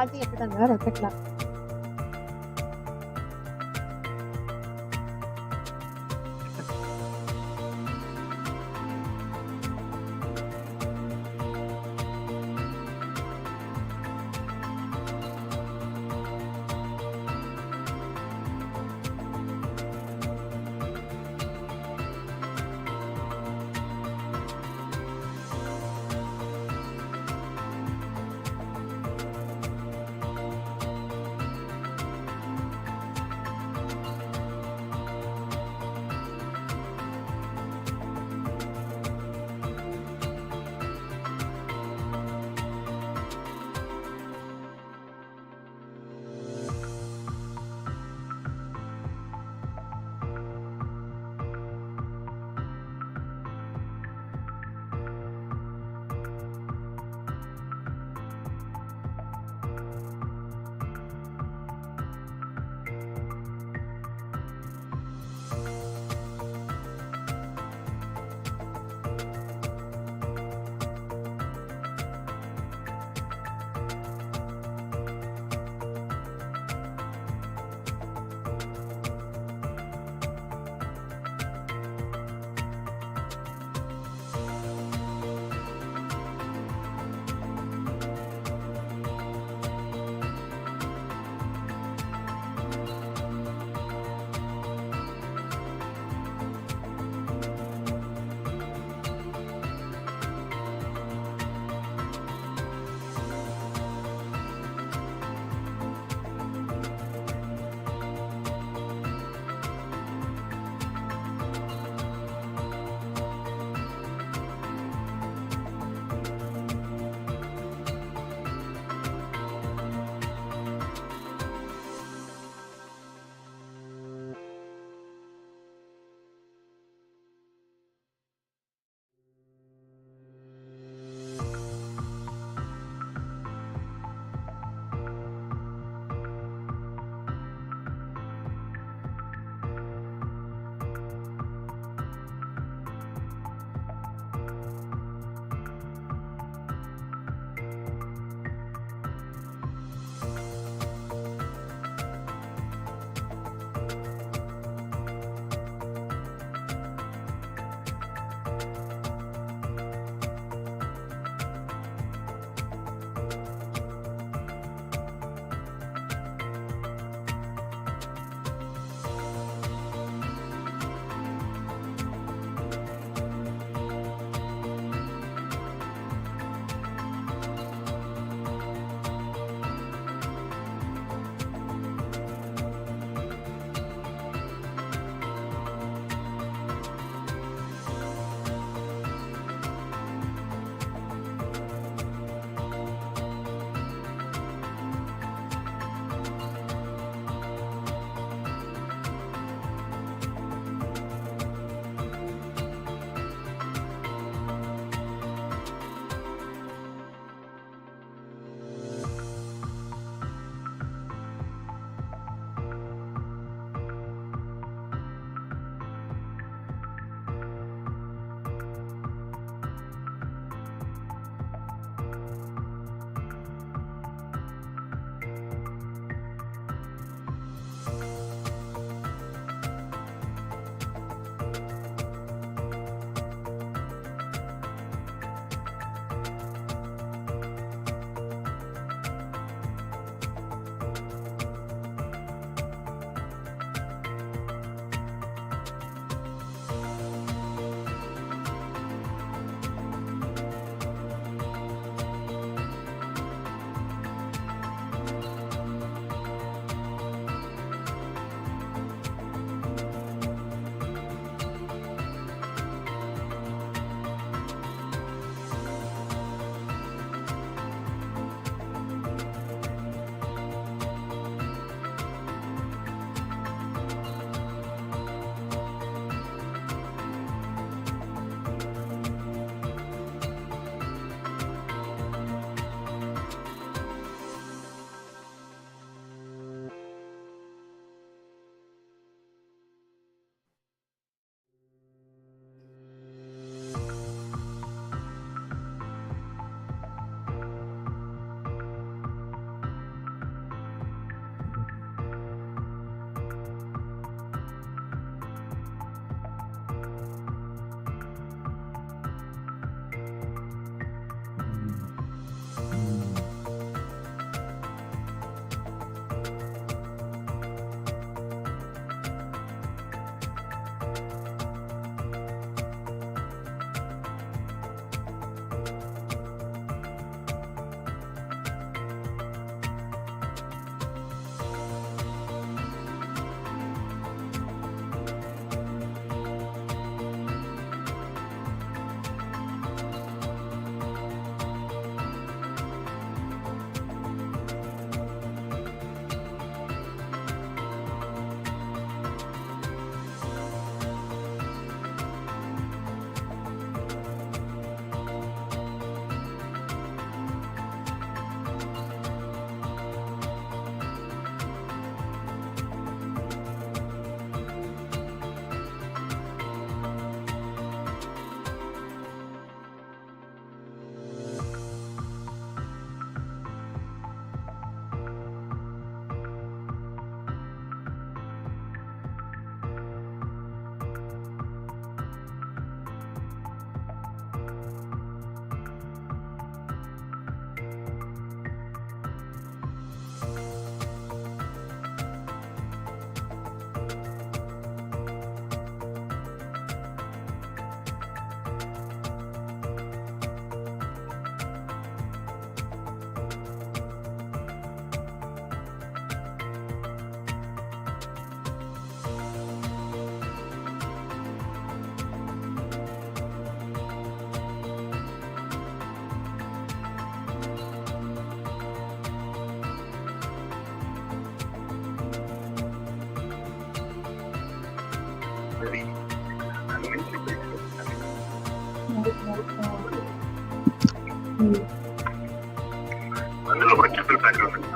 అది ఎక్కడన్నా రాకెట్‌లా. అందులో కూడా ట్రిపుల్ ప్యాక్ ఉంటుంది.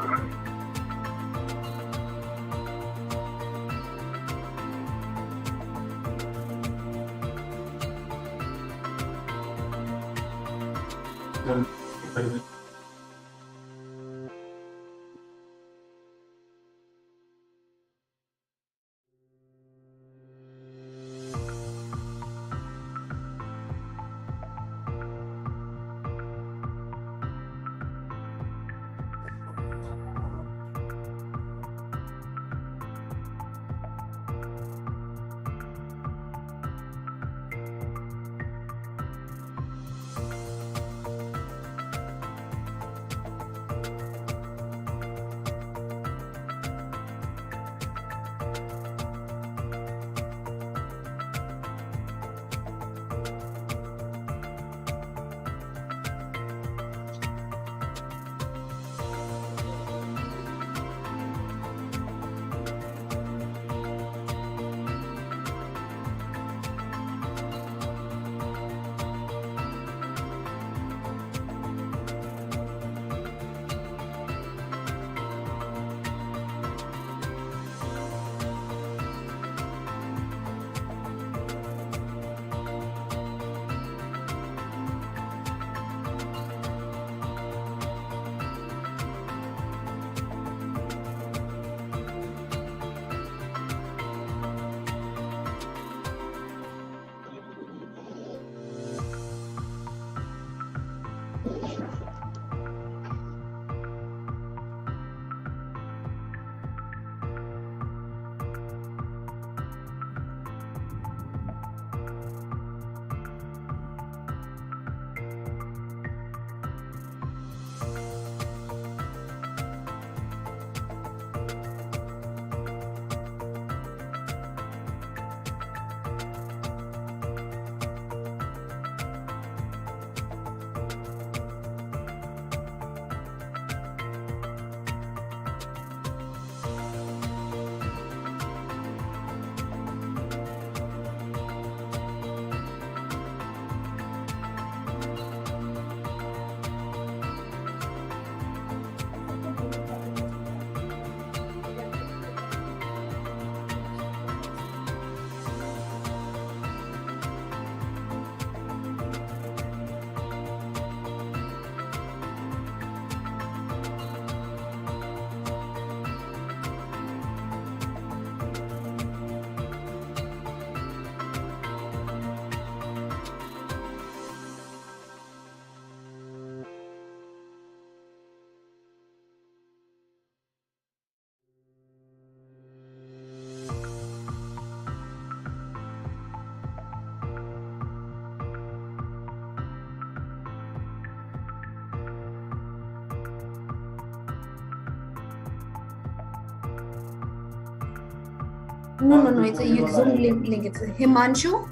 No, no, no. It's a Zoom link. It's Himanshu.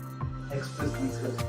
Express please.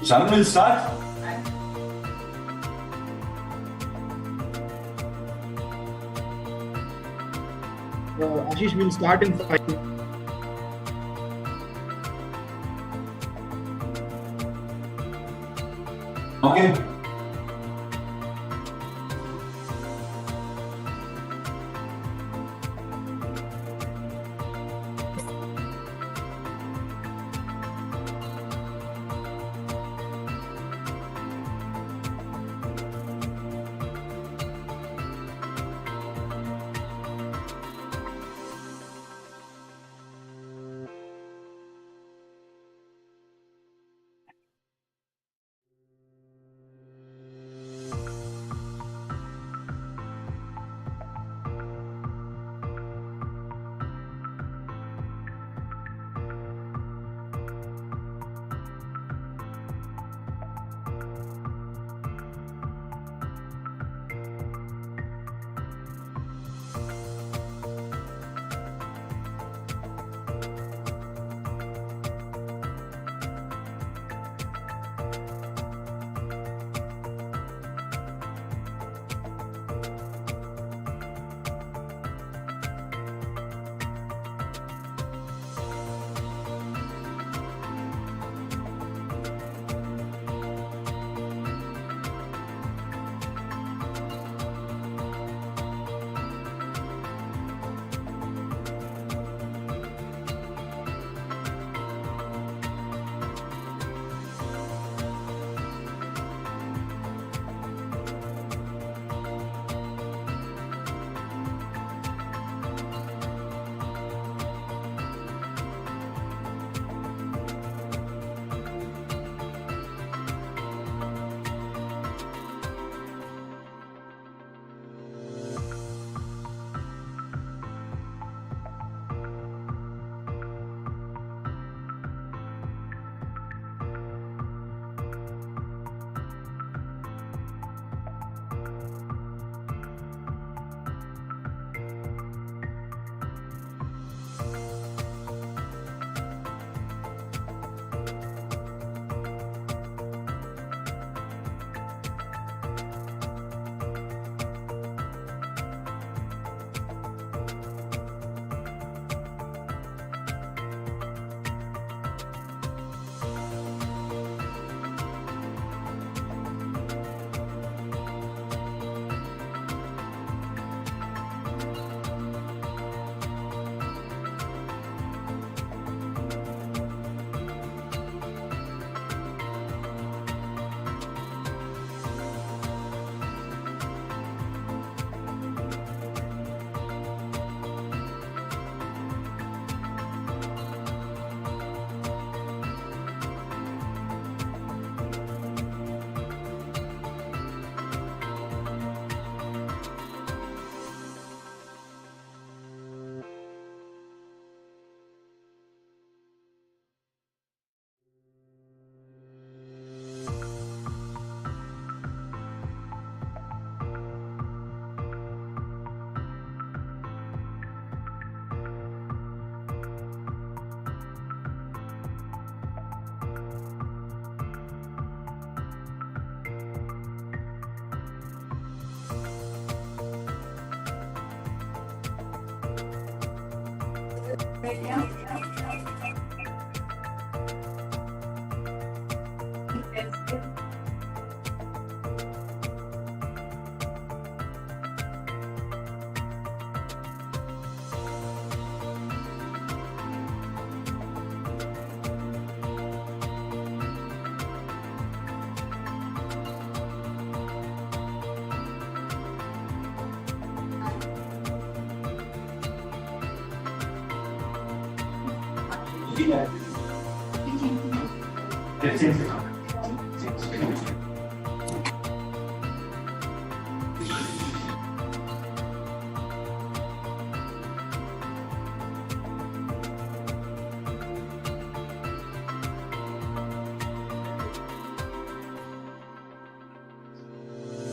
Shannon will start. Ashish will start in 5. Okay.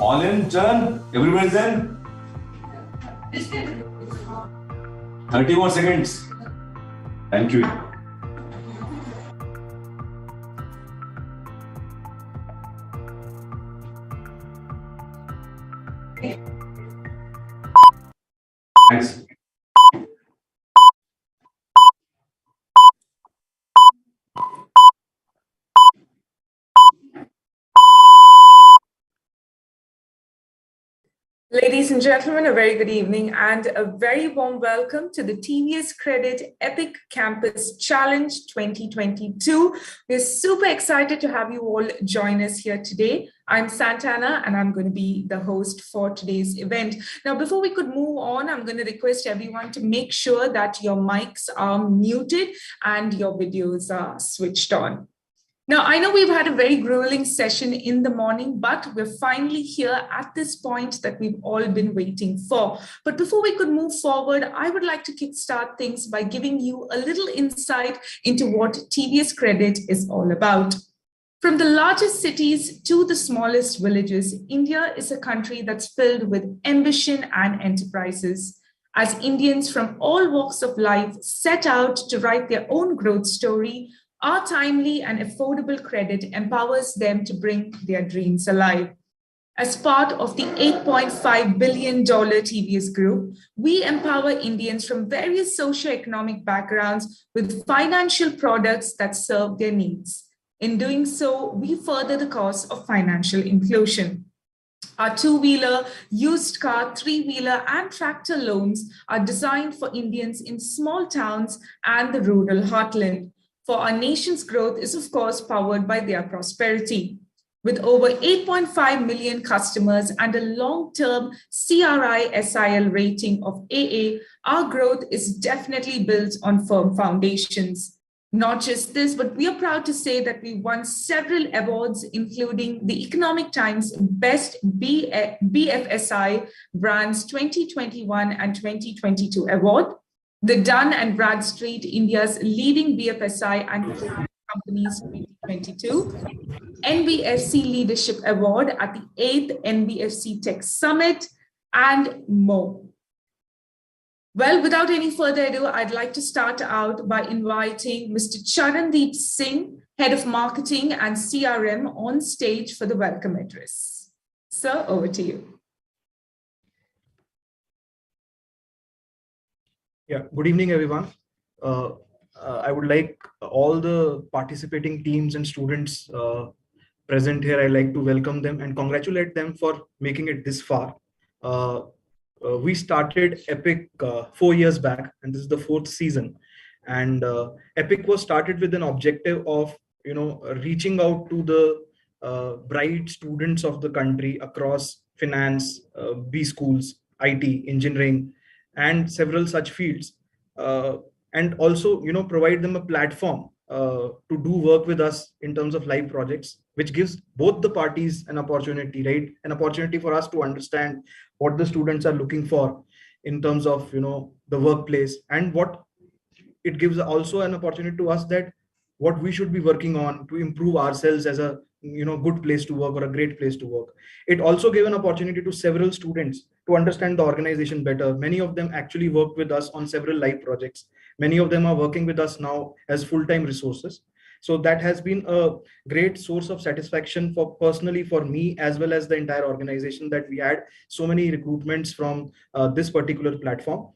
All in, turn. Everybody's in. 30 more seconds. Thank you. Thanks. Ladies and gentlemen, a very good evening and a very warm welcome to the TVS Credit EPIC Campus Challenge 2022. We're super excited to have you all join us here today. I'm Santana and I'm going to be the host for today's event. Now, before we could move on, I'm going to request everyone to make sure that your mics are muted and your videos are switched on. Now, I know we've had a very grueling session in the morning, but we're finally here at this point that we've all been waiting for. But before we could move forward, I would like to kickstart things by giving you a little insight into what TVS Credit is all about. From the largest cities to the smallest villages, India is a country that's filled with ambition and enterprises. As Indians from all walks of life set out to write their own growth story, our timely and affordable credit empowers them to bring their dreams alive. As part of the $8.5 billion TVS Group, we empower Indians from various socioeconomic backgrounds with financial products that serve their needs. In doing so, we further the cause of financial inclusion. Our two-wheeler, used car, three-wheeler, and tractor loans are designed for Indians in small towns and the rural heartland. For our nation's growth is, of course, powered by their prosperity. With over 8.5 million customers and a long-term CRI-SIL rating of AA, our growth is definitely built on firm foundations. Not just this, but we are proud to say that we won several awards, including the Economic Times Best BFSI Brands 2021 and 2022 award, the Dun and Bradstreet, India's leading BFSI and companies 2022, NBFC Leadership Award at the 8th NBFC Tech Summit, and more. Well, without any further ado, I'd like to start out by inviting Mr. Charandeep Singh, Head of Marketing and CRM, on stage for the welcome address. Sir, over to you. Yeah, good evening, everyone. I would like all the participating teams and students present here. I'd like to welcome them and congratulate them for making it this far. We started EPIC 4 years back, and this is the 4th season. And EPIC was started with an objective of, reaching out to the bright students of the country across finance, B schools, IT, engineering, and several such fields, and also provide them a platform to do work with us in terms of live projects, which gives both the parties an opportunity, right? An opportunity for us to understand what the students are looking for in terms of the workplace, and what it gives also an opportunity to us that what we should be working on to improve ourselves as a good place to work or a great place to work. It also gave an opportunity to several students to understand the organization better. Many of them actually worked with us on several live projects. Many of them are working with us now as full-time resources. So that has been a great source of satisfaction for personally for me, as well as the entire organization, that we had so many recruitments from this particular platform.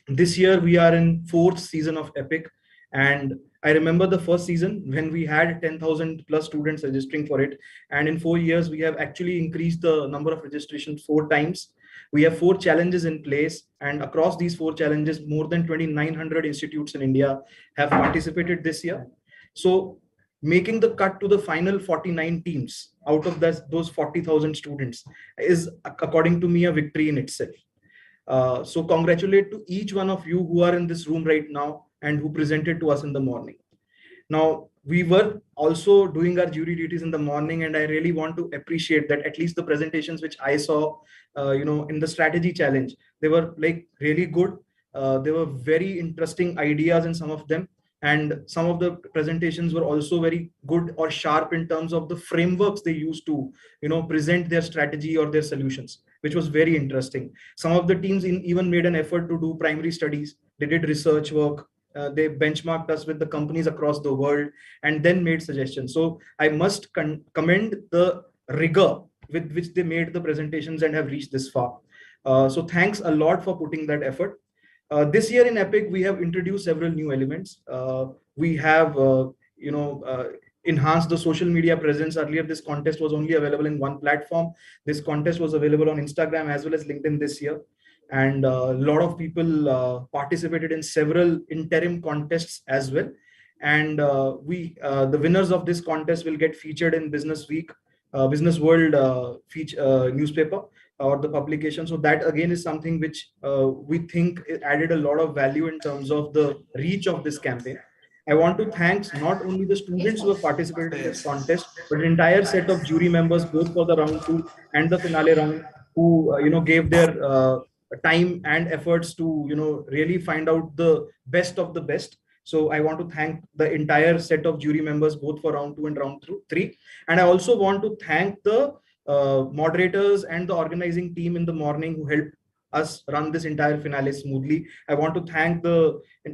This year we are in 4th season of EPIC, and I remember the first season when we had 10,000 plus students registering for it, and in 4 years we have actually increased the number of registrations 4 times. We have 4 challenges in place, and across these 4 challenges, more than 2,900 institutes in India have participated this year. So making the cut to the final 49 teams out of those 40,000 students is, according to me, a victory in itself. So congratulate to each one of you who are in this room right now and who presented to us in the morning. Now, we were also doing our jury duties in the morning, and I really want to appreciate that at least the presentations which I saw, in the strategy challenge, they were like really good. They were very interesting ideas in some of them, and some of the presentations were also very good or sharp in terms of the frameworks they used to, present their strategy or their solutions, which was very interesting. Some of the teams even made an effort to do primary studies. They did research work. They benchmarked us with the companies across the world and then made suggestions. So I must commend the rigor with which they made the presentations and have reached this far. So thanks a lot for putting that effort. This year in EPIC, we have introduced several new elements. We have, enhanced the social media presence. Earlier, this contest was only available in one platform. This contest was available on Instagram as well as LinkedIn this year. And a lot of people participated in several interim contests as well. And the winners of this contest will get featured in Business Week, Business World newspaper or the publication. So that again is something which we think added a lot of value in terms of the reach of this campaign. I want to thank not only the students who have participated in this contest, but the entire set of jury members, both for the round 2 and the finale round, who gave their time and efforts to really find out the best of the best. So I want to thank the entire set of jury members, both for round 2 and round 3. And I also want to thank the moderators and the organizing team in the morning who helped us run this entire finale smoothly. I want to thank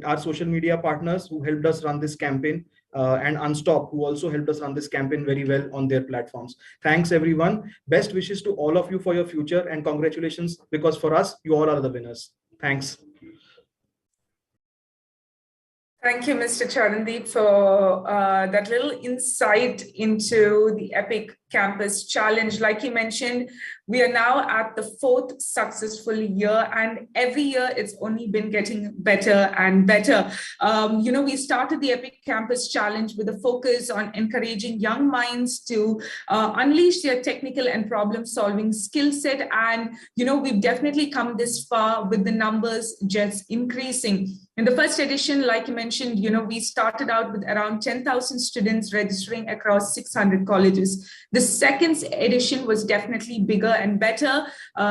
our social media partners who helped us run this campaign, and Unstop, who also helped us run this campaign very well on their platforms. Thanks, everyone. Best wishes to all of you for your future, and congratulations, because for us, you all are the winners. Thanks. Thank you, Mr. Charandeep, for that little insight into the EPIC Campus Challenge. Like you mentioned, we are now at the 4th successful year, and every year it's only been getting better and better. We started the EPIC Campus Challenge with a focus on encouraging young minds to unleash their technical and problem-solving skill set. And, we've definitely come this far with the numbers just increasing. In the first edition, like you mentioned, we started out with around 10,000 students registering across 600 colleges. The second edition was definitely bigger and better.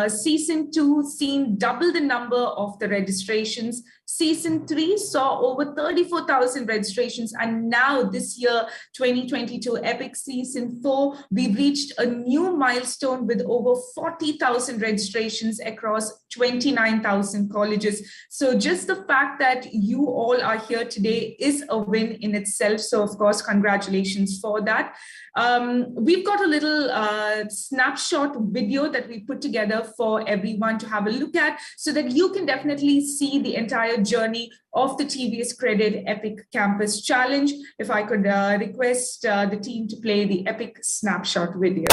Season 2 seen double the number of the registrations. Season 3 saw over 34,000 registrations. And now this year, 2022, EPIC Season 4, we've reached a new milestone with over 40,000 registrations across 29,000 colleges. So just the fact that you all are here today is a win in itself. So of course, congratulations for that. We've got a little snapshot video that we put together for everyone to have a look at, so that you can definitely see the entire journey of the TVS Credit EPIC Campus Challenge. If I could request the team to play the EPIC snapshot video.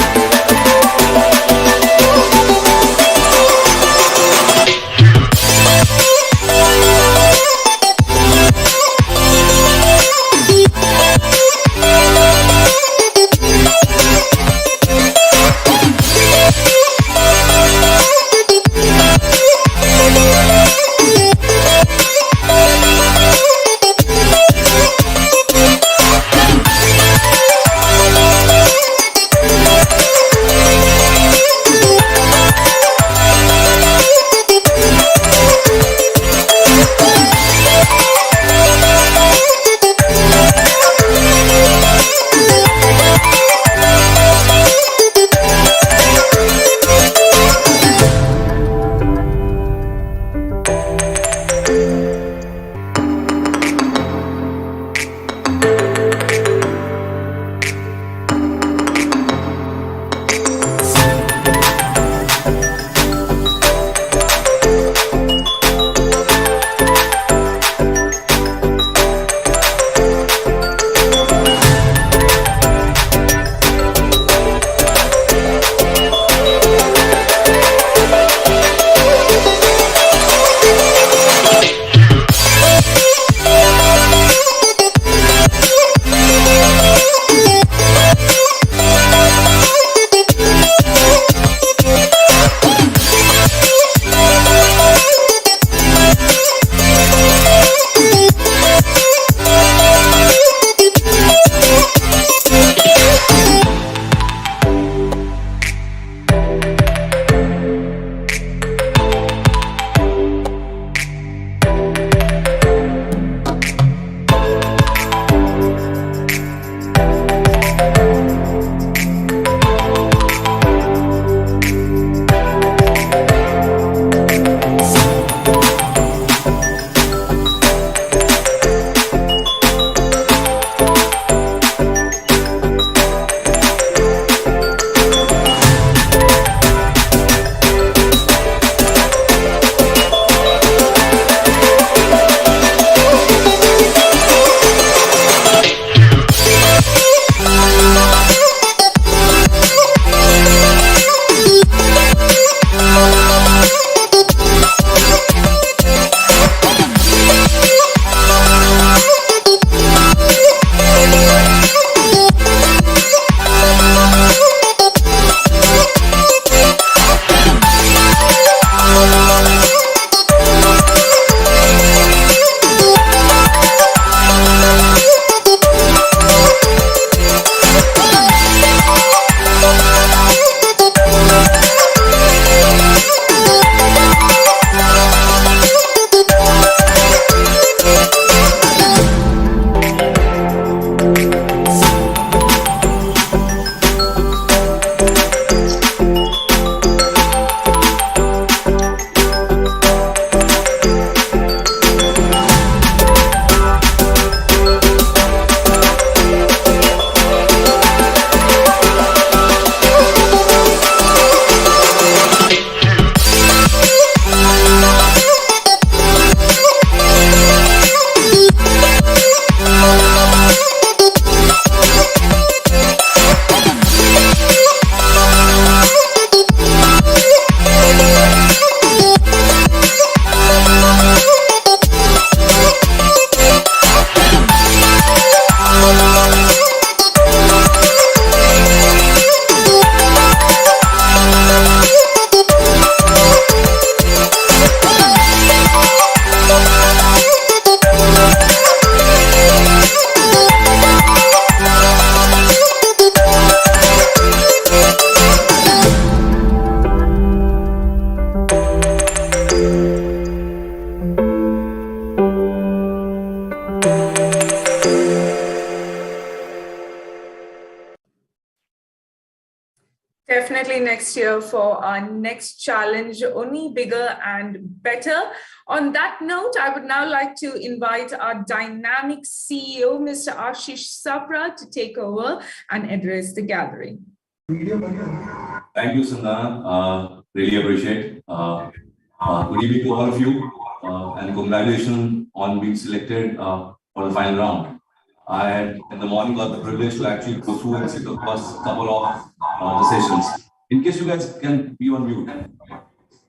Definitely next year for our next challenge, only bigger and better. On that note, I would now like to invite our dynamic CEO, Mr. Ashish Sapra, to take over and address the gathering. Thank you, Sandana. Really appreciate. Good evening to all of you, and congratulations on being selected for the final round. I had in the morning got the privilege to actually go through and sit across a couple of the sessions. In case you guys can be on mute, a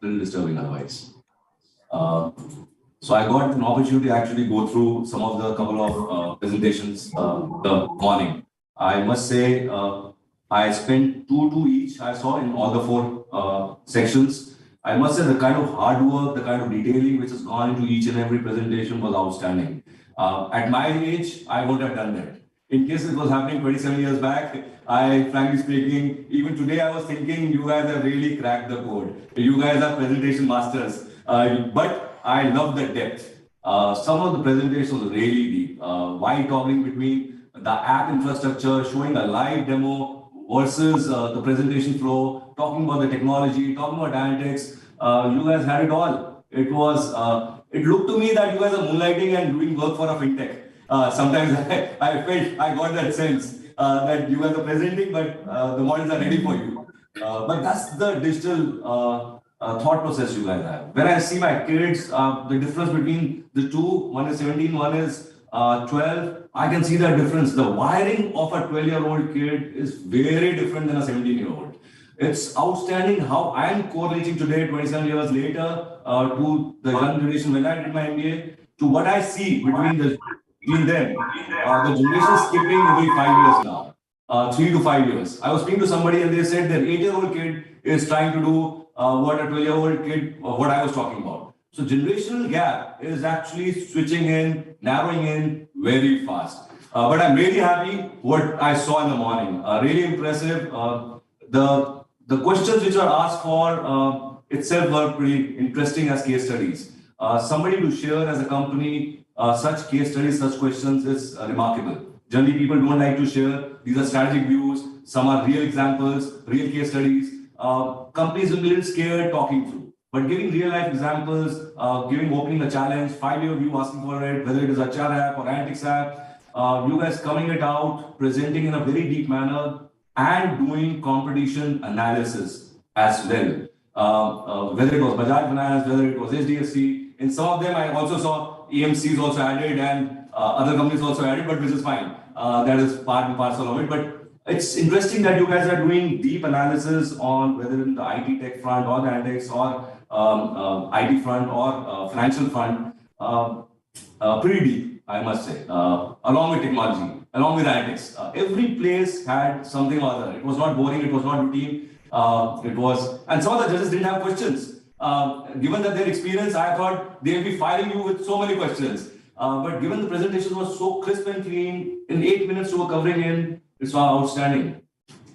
little disturbing otherwise. So I got an opportunity to actually go through some of the couple of presentations the morning. I must say I spent two each. I saw in all the four sections. I must say the kind of hard work, the kind of detailing which has gone into each and every presentation was outstanding. At my age, I wouldn't have done that. In case it was happening 27 years back, frankly speaking, even today I was thinking you guys have really cracked the code. You guys are presentation masters. But I love the depth. Some of the presentations were really deep. Why toggling between the app infrastructure, showing a live demo versus the presentation flow, talking about the technology, talking about analytics. You guys had it all. It was. It looked to me that you guys are moonlighting and doing work for a fintech. Sometimes I felt I got that sense that you guys are presenting, but the models are ready for you. But that's the digital thought process you guys have. When I see my kids, the difference between the two, one is 17, one is 12, I can see that difference. The wiring of a 12-year-old kid is very different than a 17-year-old. It's outstanding how I'm correlating today, 27 years later, to the young generation when I did my MBA, to what I see between them. The generation is skipping every 5 years now, 3 to 5 years. I was speaking to somebody and they said their 8-year-old kid is trying to do what a 12-year-old kid, what I was talking about. So generational gap is actually switching in, narrowing in very fast. But I'm really happy what I saw in the morning. Really impressive. The questions which are asked for itself were pretty interesting as case studies. Somebody to share as a company such case studies, such questions is remarkable. Generally, people don't like to share. These are strategic views. Some are real examples, real case studies. Companies will be a little scared talking through. But giving real life examples, opening a challenge, 5-year view asking for it, whether it is a HR app or analytics app, you guys coming it out, presenting in a very deep manner, and doing competition analysis as well. Whether it was Bajaj Finance, whether it was HDFC, in some of them I also saw EMCs also added and other companies also added, but which is fine. That is part and parcel of it. But it's interesting that you guys are doing deep analysis on whether in the IT tech front or the analytics or IT front or financial front. Pretty deep, I must say, along with technology. Along with analytics, every place had something or other. It was not boring, it was not routine. And some of the judges didn't have questions. Given that their experience, I thought they'll be firing you with so many questions. But given the presentation was so crisp and clean, in 8 minutes you were covering in, it's outstanding.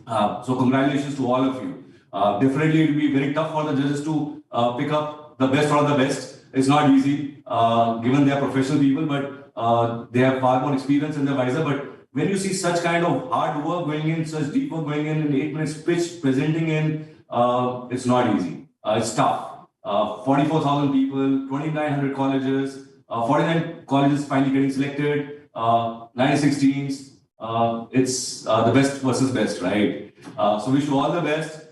So congratulations to all of you. Definitely it will be very tough for the judges to pick up the best out of the best. It's not easy, given they are professional people, but they have far more experience in their visor. But when you see such kind of hard work going in, such deep work going in 8 minutes pitch, presenting in, it's not easy. It's tough. 44,000 people, 2,900 colleges, 49 colleges finally getting selected, 96 teams. It's the best versus best, right? So wish you all the best.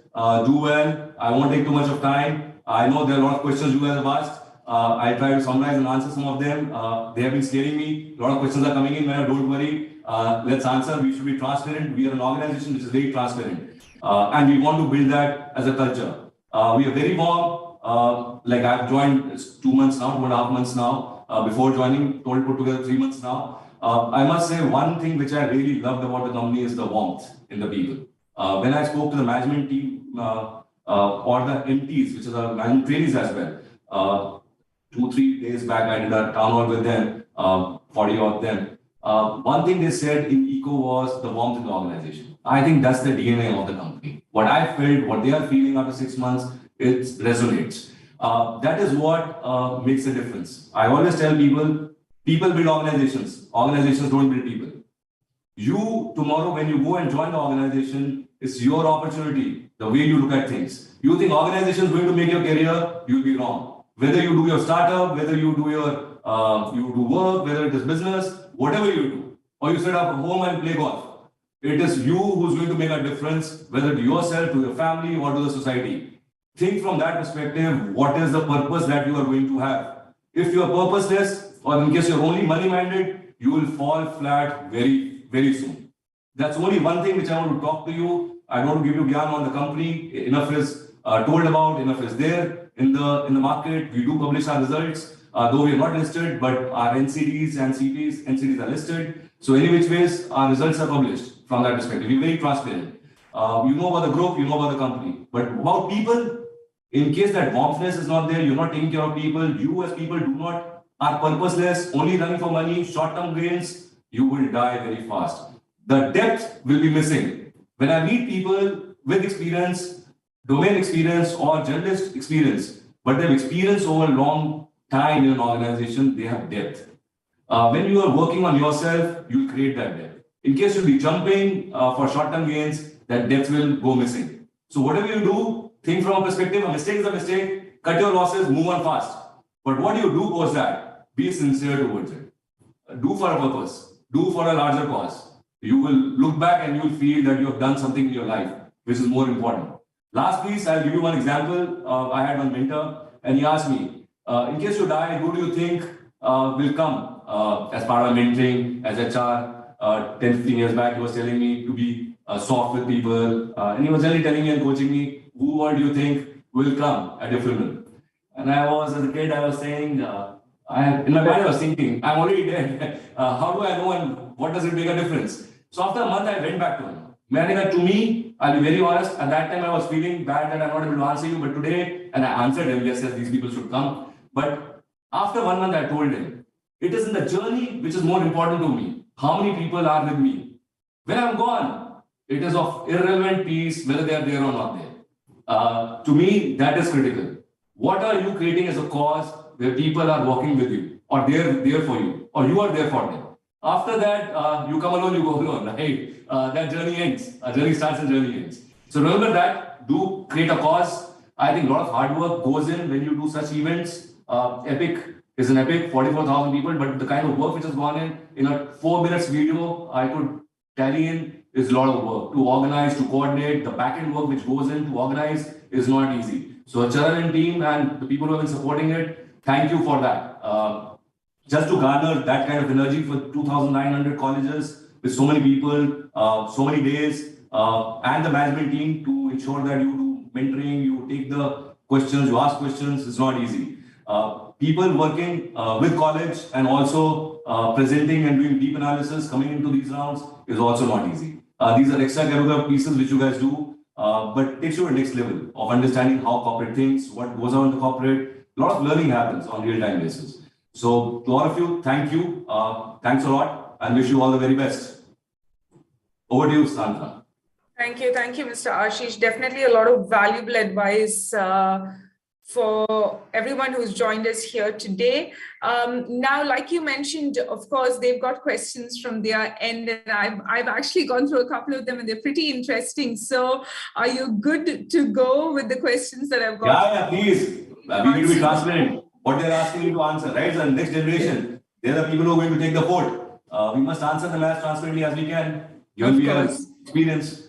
Do well. I won't take too much of time. I know there are a lot of questions you guys have asked. I try to summarize and answer some of them. They have been scaring me. A lot of questions are coming in. Don't worry. Let's answer. We should be transparent. We are an organization which is very transparent. And we want to build that as a culture. We are very warm. Like I've joined 2 months now, 2.5 months now. Before joining, total put together 3 months now. I must say one thing which I really loved about the company is the warmth in the people. When I spoke to the management team or the MTs, which is our management trainees as well, 2-3 days back, I did a town hall with them, 40 of them. One thing they said in ECO was the warmth in the organization. I think that's the DNA of the company. What I felt, what they are feeling after 6 months, it resonates. That is what makes a difference. I always tell people, people build organizations. Organizations don't build people. You, tomorrow, when you go and join the organization, it's your opportunity, the way you look at things. You think organization is going to make your career, you'll be wrong. Whether you do your startup, whether you do your you do work, whether it is business, whatever you do, or you sit up at home and play golf, it is you who's going to make a difference, whether to yourself, to your family, or to the society. Think from that perspective, what is the purpose that you are going to have? If you are purposeless, or in case you're only money-minded, you will fall flat very, very soon. That's only one thing which I want to talk to you. I don't want to give you gyan on the company. Enough is told about, enough is there in the market. We do publish our results, though we are not listed, but our NCDs and CPs, NCDs are listed. So any which ways, our results are published from that perspective. We're very transparent. You know about the group, you know about the company. But about people, in case that warmthness is not there, you're not taking care of people, you as people are purposeless, only running for money, short-term gains, you will die very fast. The depth will be missing. When I meet people with experience, domain experience or generalist experience, but they've experienced over a long time in an organization, they have depth. When you are working on yourself, you create that depth. In case you'll be jumping for short-term gains, that depth will go missing. So whatever you do, think from a perspective, a mistake is a mistake, cut your losses, move on fast. But what do you do post that? Be sincere towards it. Do for a purpose, do for a larger cause. You will look back and you will feel that you have done something in your life, which is more important. Last piece, I'll give you one example. I had one mentor and he asked me, in case you die, who do you think will come as part of mentoring, as HR? 10-15 years back, he was telling me to be soft with people. And he was really telling me and coaching me, who do you think will come at your funeral? And I was, as a kid, I was saying, in my mind, I was thinking, I'm already dead. How do I know and what does it make a difference? So after a month, I went back to him. Man, to me, I'll be very honest, at that time I was feeling bad that I'm not able to answer you, but today, and I answered him, yes, these people should come. But after 1 month, I told him, it is in the journey which is more important to me. How many people are with me? When I'm gone, it is of irrelevant piece whether they are there or not there. To me, that is critical. What are you creating as a cause where people are walking with you, or they're there for you, or you are there for them? After that, you come alone, you go alone, right? That journey ends. A journey starts and journey ends. So remember that, do create a cause. I think a lot of hard work goes in when you do such events. E.P.I.C is an epic, 44,000 people, but the kind of work which has gone in a 4 minutes video, I could tally in, is a lot of work. To organize, to coordinate, the back-end work which goes in to organize is not easy. So Charan and team and the people who have been supporting it, thank you for that. Just to garner that kind of energy for 2,900 colleges with so many people, so many days, and the management team to ensure that you do mentoring, you take the questions, you ask questions, it's not easy. People working with college and also presenting and doing deep analysis, coming into these rounds is also not easy. These are extracurricular pieces which you guys do, but takes you to the next level of understanding how corporate thinks, what goes on in the corporate. A lot of learning happens on real-time basis. So to all of you, thank you. Thanks a lot and wish you all the very best. Over to you, Sandra. Thank you, Mr. Ashish. Definitely a lot of valuable advice for everyone who's joined us here today. Now, like you mentioned, of course, they've got questions from their end, and I've actually gone through a couple of them, and they're pretty interesting. So, are you good to go with the questions that I've got? Yeah, please. We need to be transparent. What they're asking you to answer, right? The next generation, they're the people who are going to take the vote. We must answer them as transparently as we can, given we have experience,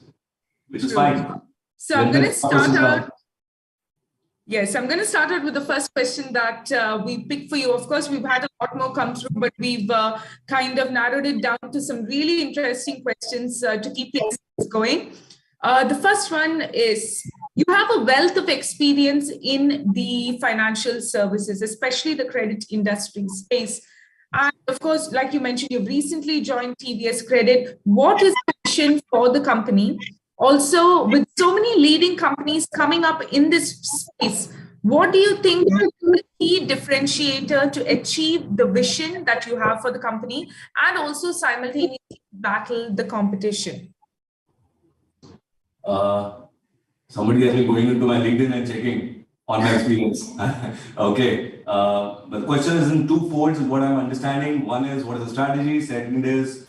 which is fine. So I'm going to start out. Yes, I'm going to start out with the first question that we picked for you. Of course, we've had a lot more come through, but we've kind of narrowed it down to some really interesting questions to keep things going. The first one is, you have a wealth of experience in the financial services, especially the credit industry space. And Of course, like you mentioned, you've recently joined TVS Credit. What is the vision for the company? Also, with so many leading companies coming up in this space, what do you think is the key differentiator to achieve the vision that you have for the company and also simultaneously battle the competition? Somebody has been going into my LinkedIn and checking on my experience. Okay. But the question is in two folds, is what I'm understanding. One is what is the strategy? Second is,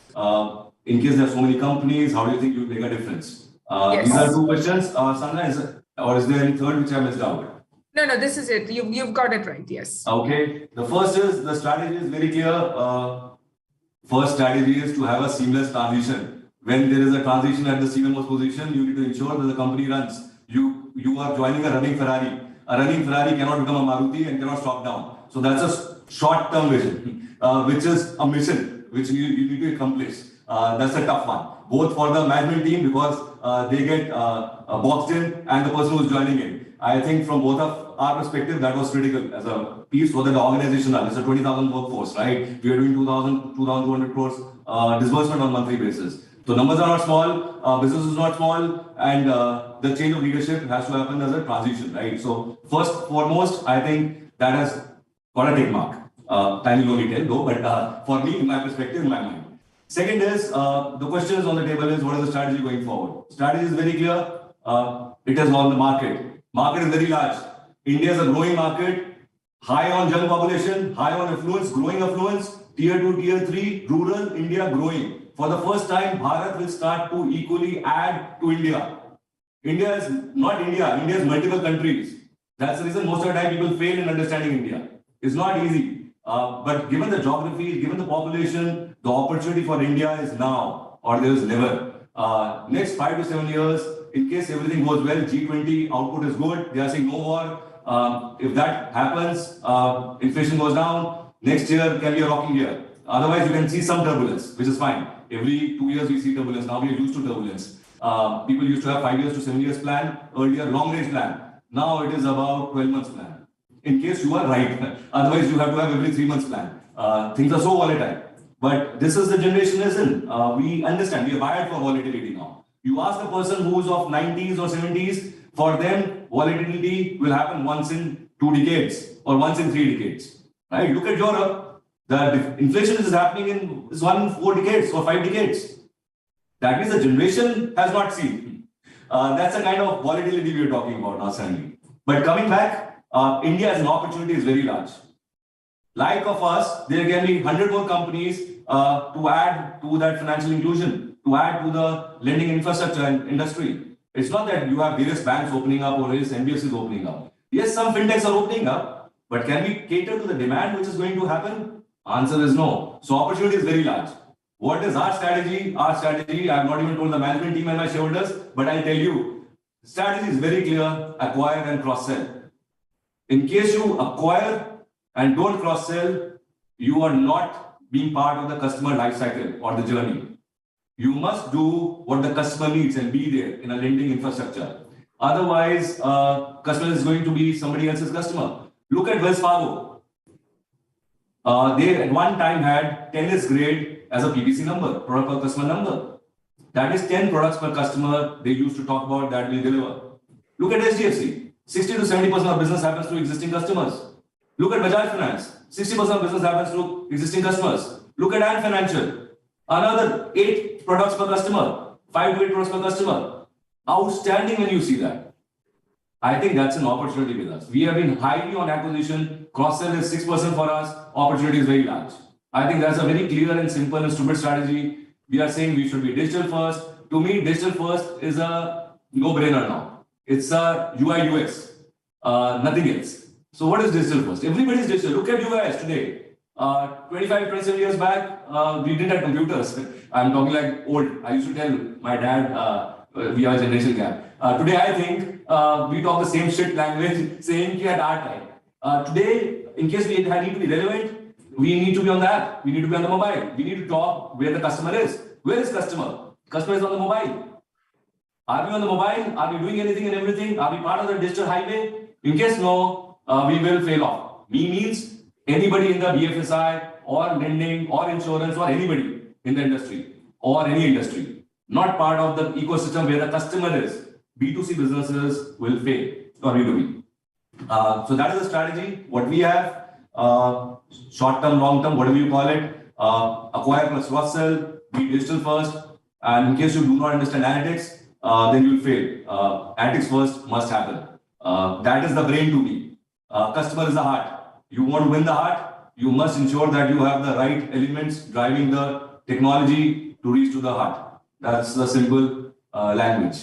in case there are so many companies, how do you think you make a difference? Yes. These are two questions. Sandra, or is there any third which I missed out? No, this is it. You've got it right. Yes. Okay. The first is the strategy is very clear. First strategy is to have a seamless transition. When there is a transition at the senior most position, you need to ensure that the company runs. You are joining a running Ferrari. A running Ferrari cannot become a Maruti and cannot stop down. So that's a short-term vision, which is a mission which you need to accomplish. That's a tough one, both for the management team because they get boxed in and the person who's joining in. I think from both of our perspective, that was critical as a piece for the organization. It's a 20,000 workforce, right? We are doing 2,200 crores disbursement on a monthly basis. So numbers are not small, business is not small, and the change of leadership has to happen as a transition, right? So first, foremost, I think that has got a tick mark. Time will only tell though, but for me, in my perspective, in my mind. Second is, the question is on the table is, what is the strategy going forward? Strategy is very clear. It is on the market. Market is very large. India is a growing market, high on young population, high on affluence, growing affluence, tier 2, tier 3, rural, India growing. For the first time, Bharat will start to equally add to India. India is not India, India is multiple countries. That's the reason most of the time people fail in understanding India. It's not easy. But given the geography, given the population, the opportunity for India is now or there is never. Next 5 to 7 years, in case everything goes well, G20 output is good, they are saying no war. If that happens, inflation goes down, next year can be a rocking year. Otherwise, you can see some turbulence, which is fine. Every 2 years we see turbulence. Now we are used to turbulence. People used to have 5 years to 7 years plan, earlier long range plan. Now it is about 12 months plan. In case you are right, otherwise you have to have every 3 months plan. Things are so volatile. But this is the generation is in. We understand, we are wired for volatility now. You ask a person who's of 90s or 70s, for them, volatility will happen once in 2 decades or once in 3 decades. Right? Look at Europe. The inflation is happening is 1 in 4 decades or 5 decades. That means the generation has not seen. That's the kind of volatility we are talking about now, suddenly. But coming back, India as an opportunity is very large. Like of us, there can be 100 more companies to add to that financial inclusion, to add to the lending infrastructure and industry. It's not that you have various banks opening up or various NBFCs opening up. Yes, some fintechs are opening up, but can we cater to the demand which is going to happen? Answer is no. So opportunity is very large. What is our strategy? Our strategy, I have not even told the management team and my shareholders, but I'll tell you, strategy is very clear, acquire and cross-sell. In case you acquire and don't cross-sell, you are not being part of the customer life cycle or the journey. You must do what the customer needs and be there in a lending infrastructure. Otherwise, customer is going to be somebody else's customer. Look at Wells Fargo. They at one time had 10th grade as a PPC number, product per customer number. That is 10 products per customer they used to talk about that will deliver. Look at SDFC. 60 to 70% of business happens through existing customers. Look at Bajaj Finance. 60% of business happens through existing customers. Look at Ant Financial. Another 8 products per customer, 5 to 8 products per customer. Outstanding when you see that. I think that's an opportunity with us. We have been highly on acquisition. Cross-sell is 6% for us. Opportunity is very large. I think that's a very clear and simple and stupid strategy. We are saying we should be digital first. To me, digital first is a no-brainer now. It's a UI UX, nothing else. So what is digital first? Everybody is digital. Look at you guys today. 25, 27 years back, we didn't have computers. I'm talking like old. I used to tell my dad, we have a generation gap. Today, I think we talk the same shit language, saying ki at our time. Today, in case we need to be relevant, we need to be on the app. We need to be on the mobile. We need to talk where the customer is. Where is customer? Customer is on the mobile. Are we on the mobile? Are we doing anything and everything? Are we part of the digital highway? In case no, we will fail off. Me means anybody in the BFSI or lending or insurance or anybody in the industry or any industry, not part of the ecosystem where the customer is, B2C businesses will fail or B2B. So that is the strategy. What we have, short term, long term, whatever you call it, acquire plus cross sell, be digital first. And in case you do not understand analytics, then you will fail. Analytics first must happen. That is the brain to me. Customer is the heart. You want to win the heart, you must ensure that you have the right elements driving the technology to reach to the heart. That's the simple language.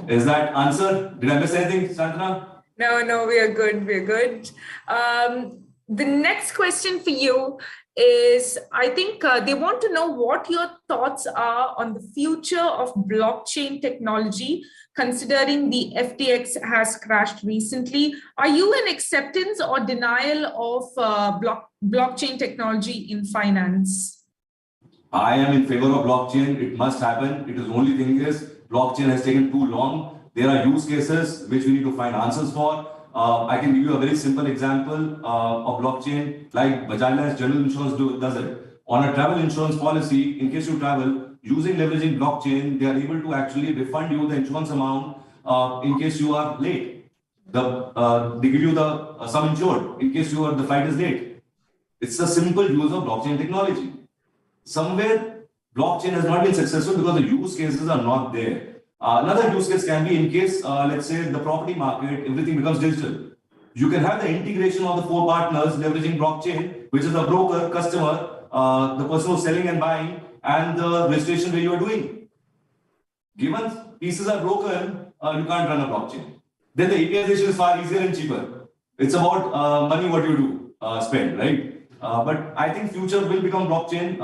Is that answer? Did I miss anything, Santana? No, we are good. We're good. The next question for you is, I think they want to know what your thoughts are on the future of blockchain technology, considering the FTX has crashed recently. Are you in acceptance or denial of blockchain technology in finance? I am in favor of blockchain. It must happen. It is the only thing is blockchain has taken too long. There are use cases which we need to find answers for. I can give you a very simple example of blockchain, like Bajaj General Insurance does it. On a travel insurance policy, in case you travel, leveraging blockchain, they are able to actually refund you the insurance amount in case you are late. They give you the sum insured in case the flight is late. It's a simple use of blockchain technology. Somewhere, blockchain has not been successful because the use cases are not there. Another use case can be in case, let's say, the property market, everything becomes digital. You can have the integration of the four partners leveraging blockchain, which is the broker, customer, the person who's selling and buying, and the registration where you are doing. Given pieces are broken, you can't run a blockchain. Then the APIization is far easier and cheaper. It's about money what you do, spend, right? But I think future will become blockchain.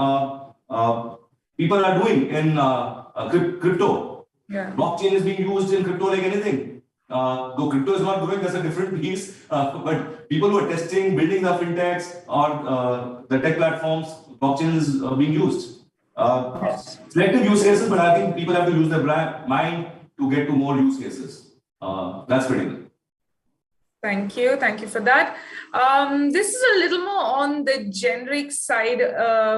People are doing in crypto. Yeah. Blockchain is being used in crypto like anything. Though crypto is not growing, that's a different piece. But people who are testing, building the fintechs or the tech platforms, blockchain is being used. Selective use cases, but I think people have to use their mind to get to more use cases. That's pretty good. Thank you for that. This is a little more on the generic side,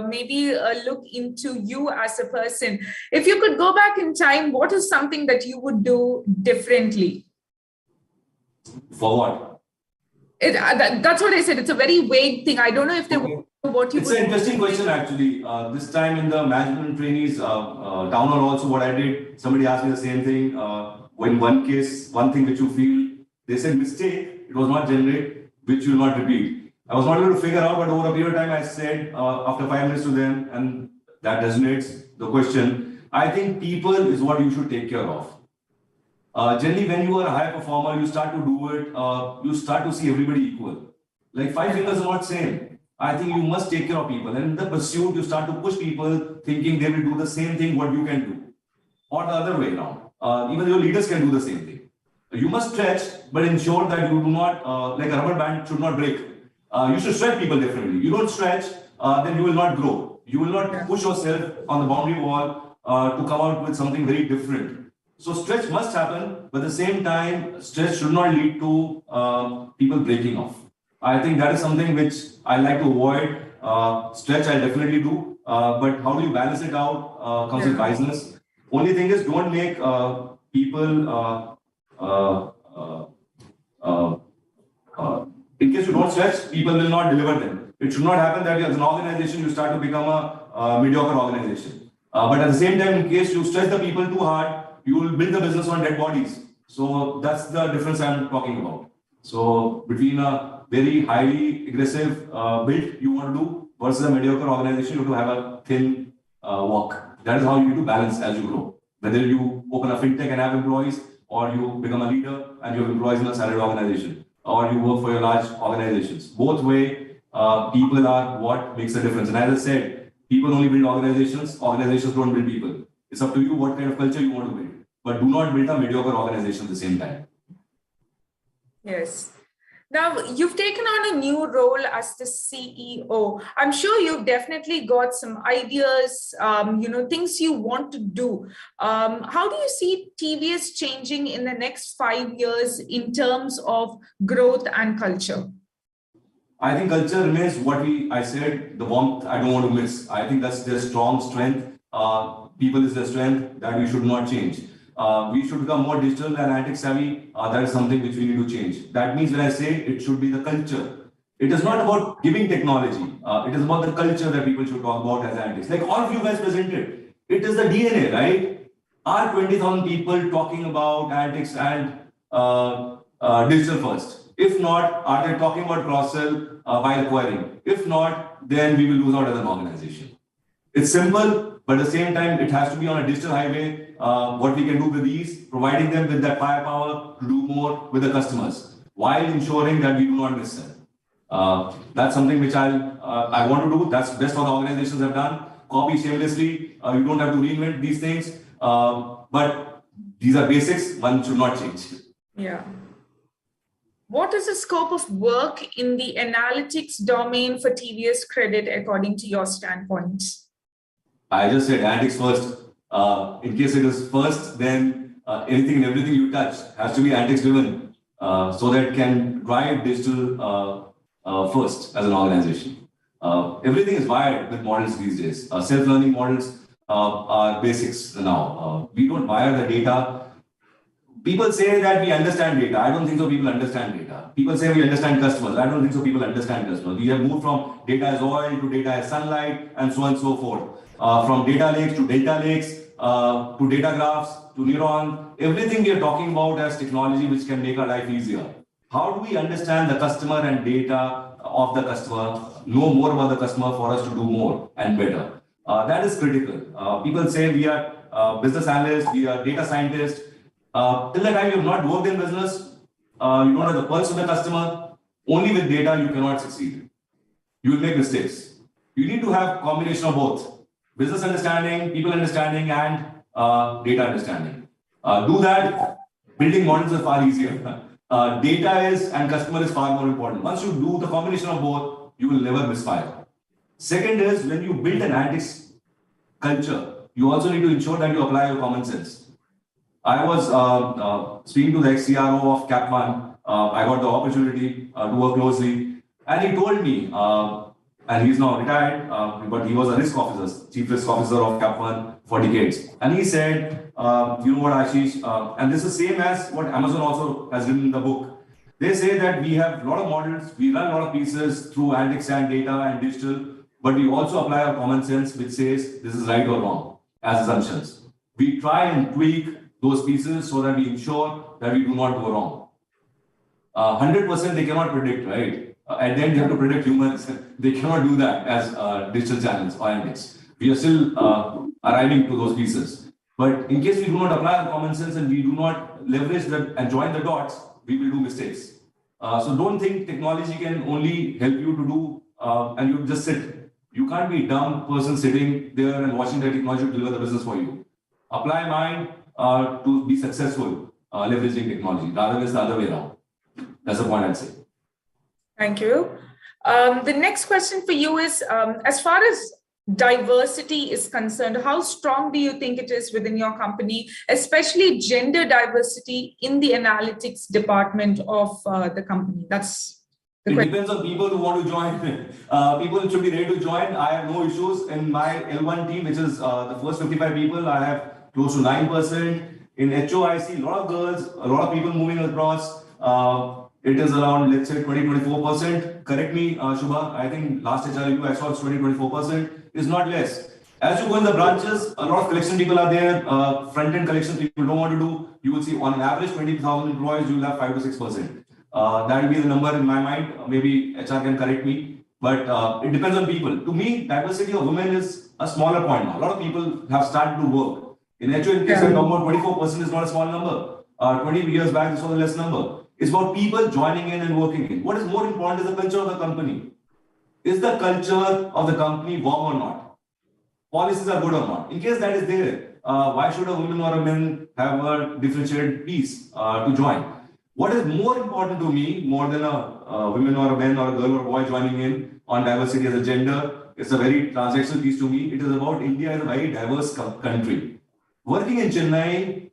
maybe a look into you as a person. If you could go back in time, what is something that you would do differently? For what? That's what I said. It's a very vague thing. I don't know if they know what you It's would an interesting question, actually. This time in the management trainees town hall also, what I did, somebody asked me the same thing. In one case, one thing which you feel, they said mistake, it was not generic, which you will not repeat. I was not able to figure out, but over a period of time, I said after 5 minutes to them, and that resonates the question. I think people is what you should take care of. Generally, when you are a high performer, you start to do it, you start to see everybody equal. Like 5 fingers are not same. I think you must take care of people. And in the pursuit, you start to push people thinking they will do the same thing what you can do. Or the other way around. Even your leaders can do the same thing. You must stretch, but ensure that you do not, like a rubber band should not break. You should stretch people differently. You don't stretch, then you will not grow. You will not push yourself on the boundary wall to come out with something very different. So stretch must happen, but at the same time, stretch should not lead to people breaking off. I think that is something which I like to avoid. Stretch I definitely do, but how do you balance it out comes with wiseness. Only thing is, don't make people in case you don't stretch, people will not deliver them. It should not happen that as an organization you start to become a mediocre organization. But at the same time, in case you stretch the people too hard, you will build the business on dead bodies. So that's the difference I'm talking about. So between a very highly aggressive build you want to do versus a mediocre organization, you have to have a thin walk. That is how you need to balance as you grow. Whether you open a fintech and have employees, or you become a leader and you have employees in a salaried organization, or you work for your large organizations. Both way, people are what makes a difference. And as I said, people only build organizations don't build people. It's up to you what kind of culture you want to build. But do not build a mediocre organization at the same time. Yes. Now, you've taken on a new role as the CEO. I'm sure you've definitely got some ideas, things you want to do. How do you see TVS changing in the next 5 years in terms of growth and culture? I think culture remains I said, the warmth I don't want to miss. I think that's their strong strength. People is their strength that we should not change. We should become more digital and analytics savvy. That is something which we need to change. That means when I say it should be the culture. It is not about giving technology. It is about the culture that people should talk about as analytics. Like all of you guys presented, it is the DNA, right? Are 20,000 people talking about analytics and digital first? If not, are they talking about cross-sell while acquiring? If not, then we will lose out as an organization. It's simple, but at the same time, it has to be on a digital highway. What we can do with these, providing them with that firepower to do more with the customers, while ensuring that we do not miss them. That's something which I want to do. That's best what the organizations have done. Copy shamelessly. You don't have to reinvent these things. But these are basics. One should not change. Yeah. What is the scope of work in the analytics domain for TVS Credit according to your standpoint? I just said analytics first. In case it is first, then anything and everything you touch has to be analytics driven, so that it can drive digital first as an organization. Everything is wired with models these days. Self-learning models are basics now. We don't wire the data. People say that we understand data. I don't think so. People understand data. People say we understand customers. I don't think so. People understand customers. We have moved from data as oil to data as sunlight and so on and so forth. From data lakes to data lakes to data graphs to neuron. Everything we are talking about as technology which can make our life easier. How do we understand the customer and data of the customer, know more about the customer for us to do more and better? That is critical. People say we are business analysts, we are data scientists. Till the time you have not worked in business, you don't have the pulse of the customer, only with data you cannot succeed. You will make mistakes. You need to have combination of both. Business understanding, people understanding, and data understanding. Do that, building models is far easier. Data is and customer is far more important. Once you do the combination of both, you will never misfire. Second is when you build an analytics culture, you also need to ensure that you apply your common sense. I was speaking to the ex-CRO of Cap1. I got the opportunity to work closely, and he told me, and he's now retired, but he was a risk officer, chief risk officer of Cap1 for decades. And he said, you know what, Ashish, and this is same as what Amazon also has written in the book. They say that we have a lot of models, we run a lot of pieces through analytics and data and digital, but we also apply our common sense, which says this is right or wrong as assumptions. We try and tweak those pieces so that we ensure that we do not go wrong. 100% they cannot predict, right? At the end, they have to predict humans. They cannot do that as digital channels or analytics. We are still arriving to those pieces. But in case we do not apply our common sense and we do not leverage that and join the dots, we will do mistakes. So don't think technology can only help you to do and you just sit. You can't be a dumb person sitting there and watching the technology deliver the business for you. Apply mind to be successful leveraging technology rather than it's the other way around. That's the point I'd say. Thank you. The next question for you is, as far as diversity is concerned, how strong do you think it is within your company, especially gender diversity in the analytics department of the company? That's the it question. depends on people who want to join. People should be ready to join. I have no issues in my L1 team, which is the first 55 people. I have close to 9%. In HO, I see a lot of girls, a lot of people moving across. It is around, let's say, 20-24%. Correct me, Shubha. I think last HRU I saw it's 20-24%. It's not less. As you go in the branches, a lot of collection people are there. Front-end collection people don't want to do. You will see on average 20,000 employees, you will have 5 to 6%. That will be the number in my mind. Maybe HR can correct me. But it depends on people. To me, diversity of women is a smaller point now. A lot of people have started to work. In HO, in case I'm talking about 24% is not a small number. 20 years back, this was a less number. It's about people joining in and working in. What is more important is the culture of the company. Is the culture of the company warm or not? Policies are good or not? In case that is there, why should a woman or a man have a differentiated piece to join? What is more important to me, more than a woman or a man or a girl or a boy joining in on diversity as a gender, it's a very transactional piece to me. It is about India as a very diverse country. Working in Chennai,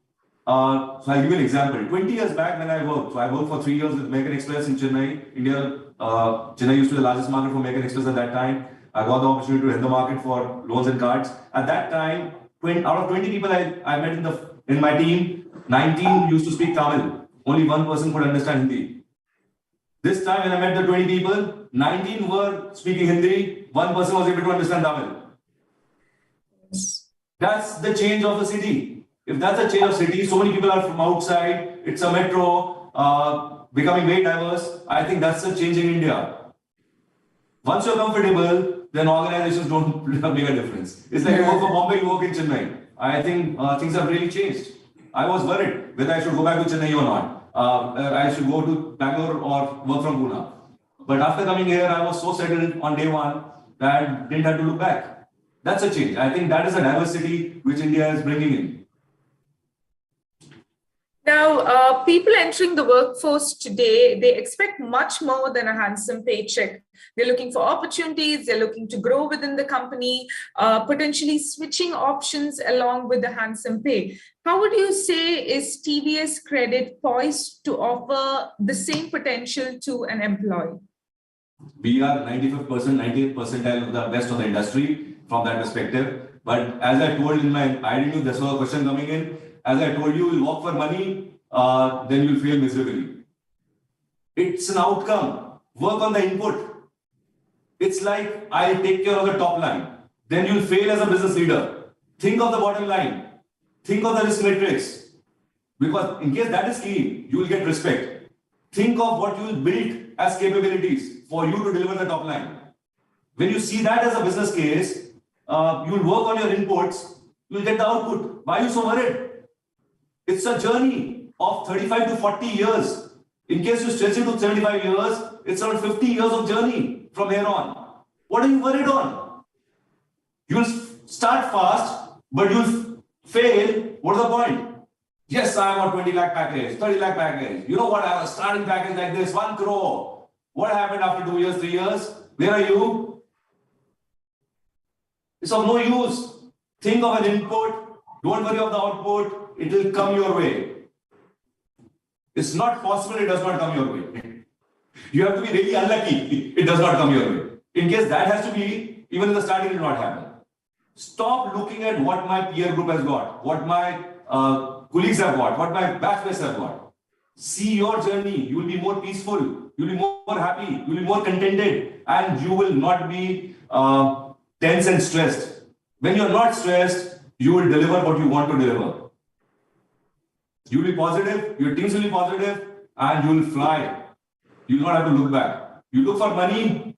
so I'll give you an example. 20 years back when I worked, so I worked for 3 years with American Express in Chennai, India, Chennai used to be the largest market for American Express at that time. I got the opportunity to head the market for loans and cards. At that time, out of 20 people I met in my team, 19 used to speak Tamil. Only one person could understand Hindi. This time when I met the 20 people, 19 were speaking Hindi, one person was able to understand Tamil. That's the change of the city. If that's a change of city, so many people are from outside, it's a metro, becoming very diverse. I think that's the change in India. Once you're comfortable, then organizations don't make a difference. It's like you work for Bombay, you work in Chennai. I think things have really changed. I was worried whether I should go back to Chennai or not. I should go to Bangalore or work from Pune. But after coming here, I was so settled on day one that I didn't have to look back. That's a change. I think that is a diversity which India is bringing in. Now, people entering the workforce today, they expect much more than a handsome paycheck. They're looking for opportunities, they're looking to grow within the company, potentially switching options along with the handsome pay. How would you say is TVS Credit poised to offer the same potential to an employee? We are 95%, 98th percentile of the best of the industry from that perspective. But as I told in my, I didn't know this was a question coming in. As I told you, you'll work for money, then you'll fail miserably. It's an outcome. Work on the input. It's like, I'll take care of the top line. Then you'll fail as a business leader. Think of the bottom line. Think of the risk matrix. Because in case that is key, you will get respect. Think of what you will build as capabilities for you to deliver the top line. When you see that as a business case, you'll work on your inputs, you'll get the output. Why are you so worried? It's a journey of 35 to 40 years. In case you stretch it to 75 years, it's around 50 years of journey from here on. What are you worried on? You'll start fast, but you'll fail. What's the point? Yes, I'm on 20 lakh package, 30 lakh package. You know what? I was starting package like this, 1 crore. What happened after 2 years, 3 years? Where are you? It's of no use. Think of an input. Don't worry of the output. It will come your way. It's not possible it does not come your way. You have to be really unlucky it does not come your way. In case that has to be, even in the starting it will not happen. Stop looking at what my peer group has got, what my colleagues have got, what my batchmates have got. See your journey. You will be more peaceful. You will be more happy. You will be more contented. And you will not be tense and stressed. When you are not stressed, you will deliver what you want to deliver. You will be positive, your teams will be positive, and you will fly. You will not have to look back. You look for money,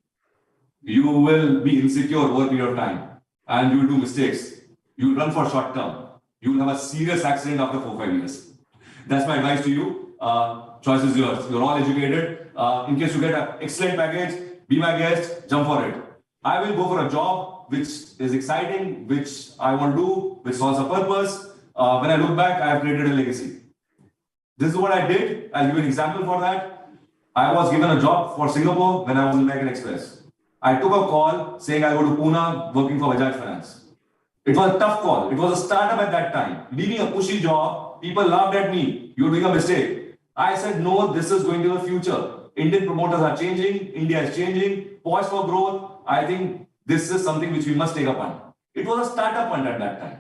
you will be insecure over a period of time, and you will do mistakes. You will run for short term. You will have a serious accident after 4-5 years. That's my advice to you. Choice is yours. You're all educated. In case you get an excellent package, be my guest, jump for it. I will go for a job which is exciting, which I want to do, which solves a purpose. When I look back, I have created a legacy. This is what I did. I'll give you an example for that. I was given a job for Singapore when I was in American Express. I took a call saying I'll go to Pune working for Bajaj Finance. It was a tough call. It was a startup at that time. Leaving a cushy job, people laughed at me. You're doing a mistake. I said, no, this is going to be the future. Indian promoters are changing. India is changing. Poised for growth. I think this is something which we must take up on. It was a startup fund at that time.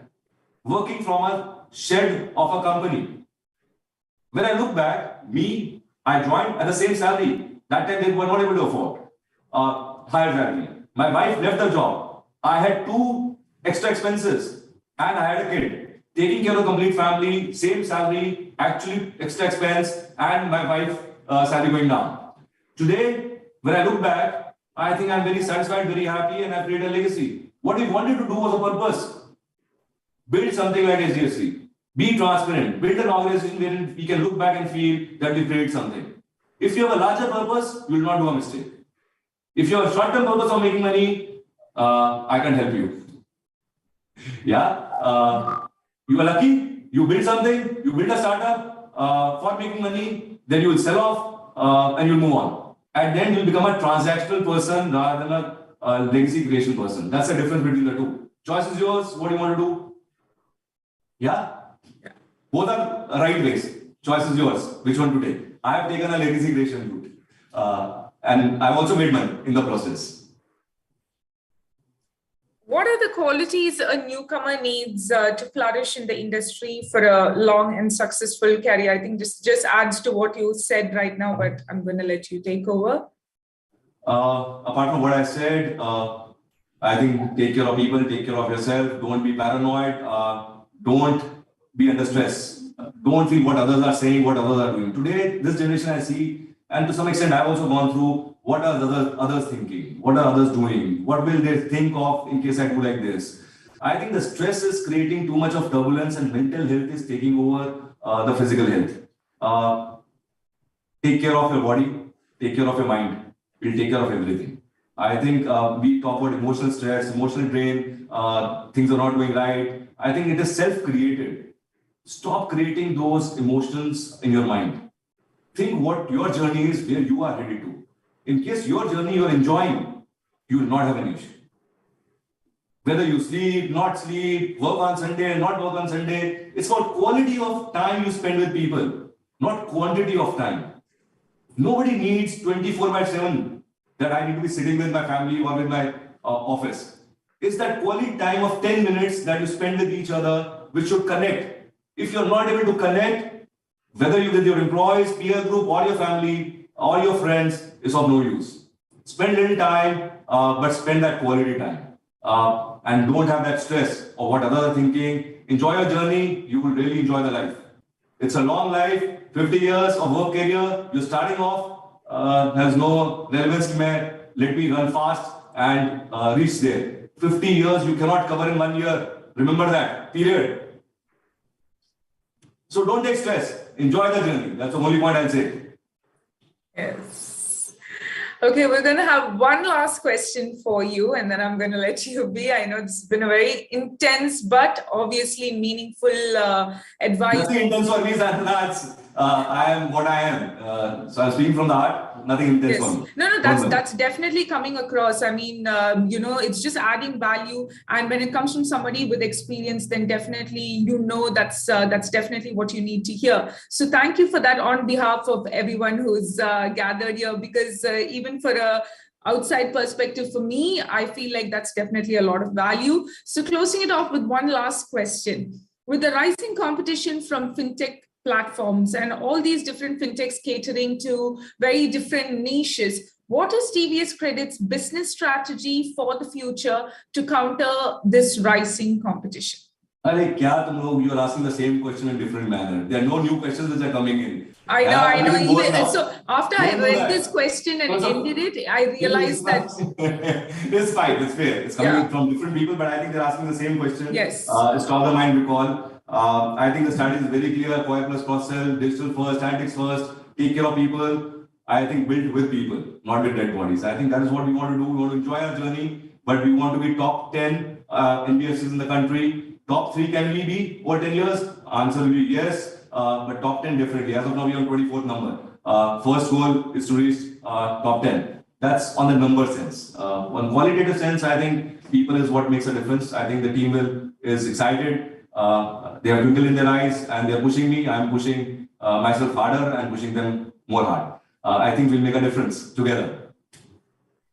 Working from a shed of a company. When I look back, I joined at the same salary. That time they were not able to afford higher salary. My wife left the job. I had 2 extra expenses and I had a kid. Taking care of the complete family, same salary, actually extra expense, and my wife salary going down. Today, when I look back, I think I'm very satisfied, very happy, and I've created a legacy. What we wanted to do was a purpose. Build something like SDFC. Be transparent. Build an organization wherein we can look back and feel that we created something. If you have a larger purpose, you will not do a mistake. If you have a short-term purpose of making money, I can't help you. Yeah? You are lucky. You build something. You build a startup for making money. Then you will sell off and you'll move on. And then you'll become a transactional person rather than a legacy creation person. That's the difference between the two. Choice is yours. What do you want to do? Yeah? Both are right ways. Choice is yours. Which one to take? I have taken a legacy creation route. and I've also made money in the process. What are the qualities a newcomer needs to flourish in the industry for a long and successful career? I think this just adds to what you said right now, but I'm going to let you take over. Apart from what I said, I think take care of people, take care of yourself. Don't be paranoid. Don't be under stress. Don't feel what others are saying, what others are doing. Today, this generation I see, and to some extent, I've also gone through. What are others thinking? What are others doing? What will they think of in case I do like this? I think the stress is creating too much of turbulence, and mental health is taking over the physical health. Take care of your body. Take care of your mind. We'll take care of everything. I think we talk about emotional stress, emotional drain, things are not going right. I think it is self-created. Stop creating those emotions in your mind. Think what your journey is, where you are headed to. In case your journey you're enjoying, you will not have an issue. Whether you sleep, not sleep, work on Sunday, not work on Sunday, it's about quality of time you spend with people, not quantity of time. Nobody needs 24/7 that I need to be sitting with my family or with my office. It's that quality time of 10 minutes that you spend with each other, which should connect. If you're not able to connect, whether you're with your employees, peer group, or your family, or your friends, is of no use. Spend little time, but spend that quality time. And don't have that stress of what others are thinking. Enjoy your journey, you will really enjoy the life. It's a long life, 50 years of work career, you're starting off, has no relevance to me. Let me run fast and reach there. 50 years you cannot cover in 1 year. Remember that, period. So don't take stress. Enjoy the journey. That's the only point I'll say. Yes. Okay, we're going to have one last question for you, and then I'm going to let you be. I know this has been a very intense, but obviously meaningful advice. Nothing intense for me, Sanjana. I am what I am. So I'm speaking from the heart. Nothing intense for me. No, that's definitely coming across. I mean, it's just adding value. And when it comes from somebody with experience, then definitely, that's definitely what you need to hear. So thank you for that on behalf of everyone who's gathered here, because even for a outside perspective for me, I feel like that's definitely a lot of value. So closing it off with one last question. With the rising competition from fintech platforms and all these different fintechs catering to very different niches, what is TVS Credit's business strategy for the future to counter this rising competition? You're asking the same question in different manner. There are no new questions which are coming in. I know. Even, so after I read this question and ended it, I realized that it's fine, it's fair. It's coming from different people, but I think they're asking the same question. Yes. It's top of the mind recall. I think the strategy is very clear. Acquire plus cross-sell, digital first, analytics first, take care of people. I think build with people, not with dead bodies. I think that is what we want to do. We want to enjoy our journey, but we want to be top 10 NBFCs in the country. Top 3 can we be over 10 years? Answer will be yes, but top 10 definitely. As of now, we are on 24th number. First goal is to reach top 10. That's on the number sense. On qualitative sense, I think people is what makes a difference. I think the team is excited. They have twinkle in their eyes and they're pushing me. I'm pushing myself harder and pushing them more hard. I think we'll make a difference together.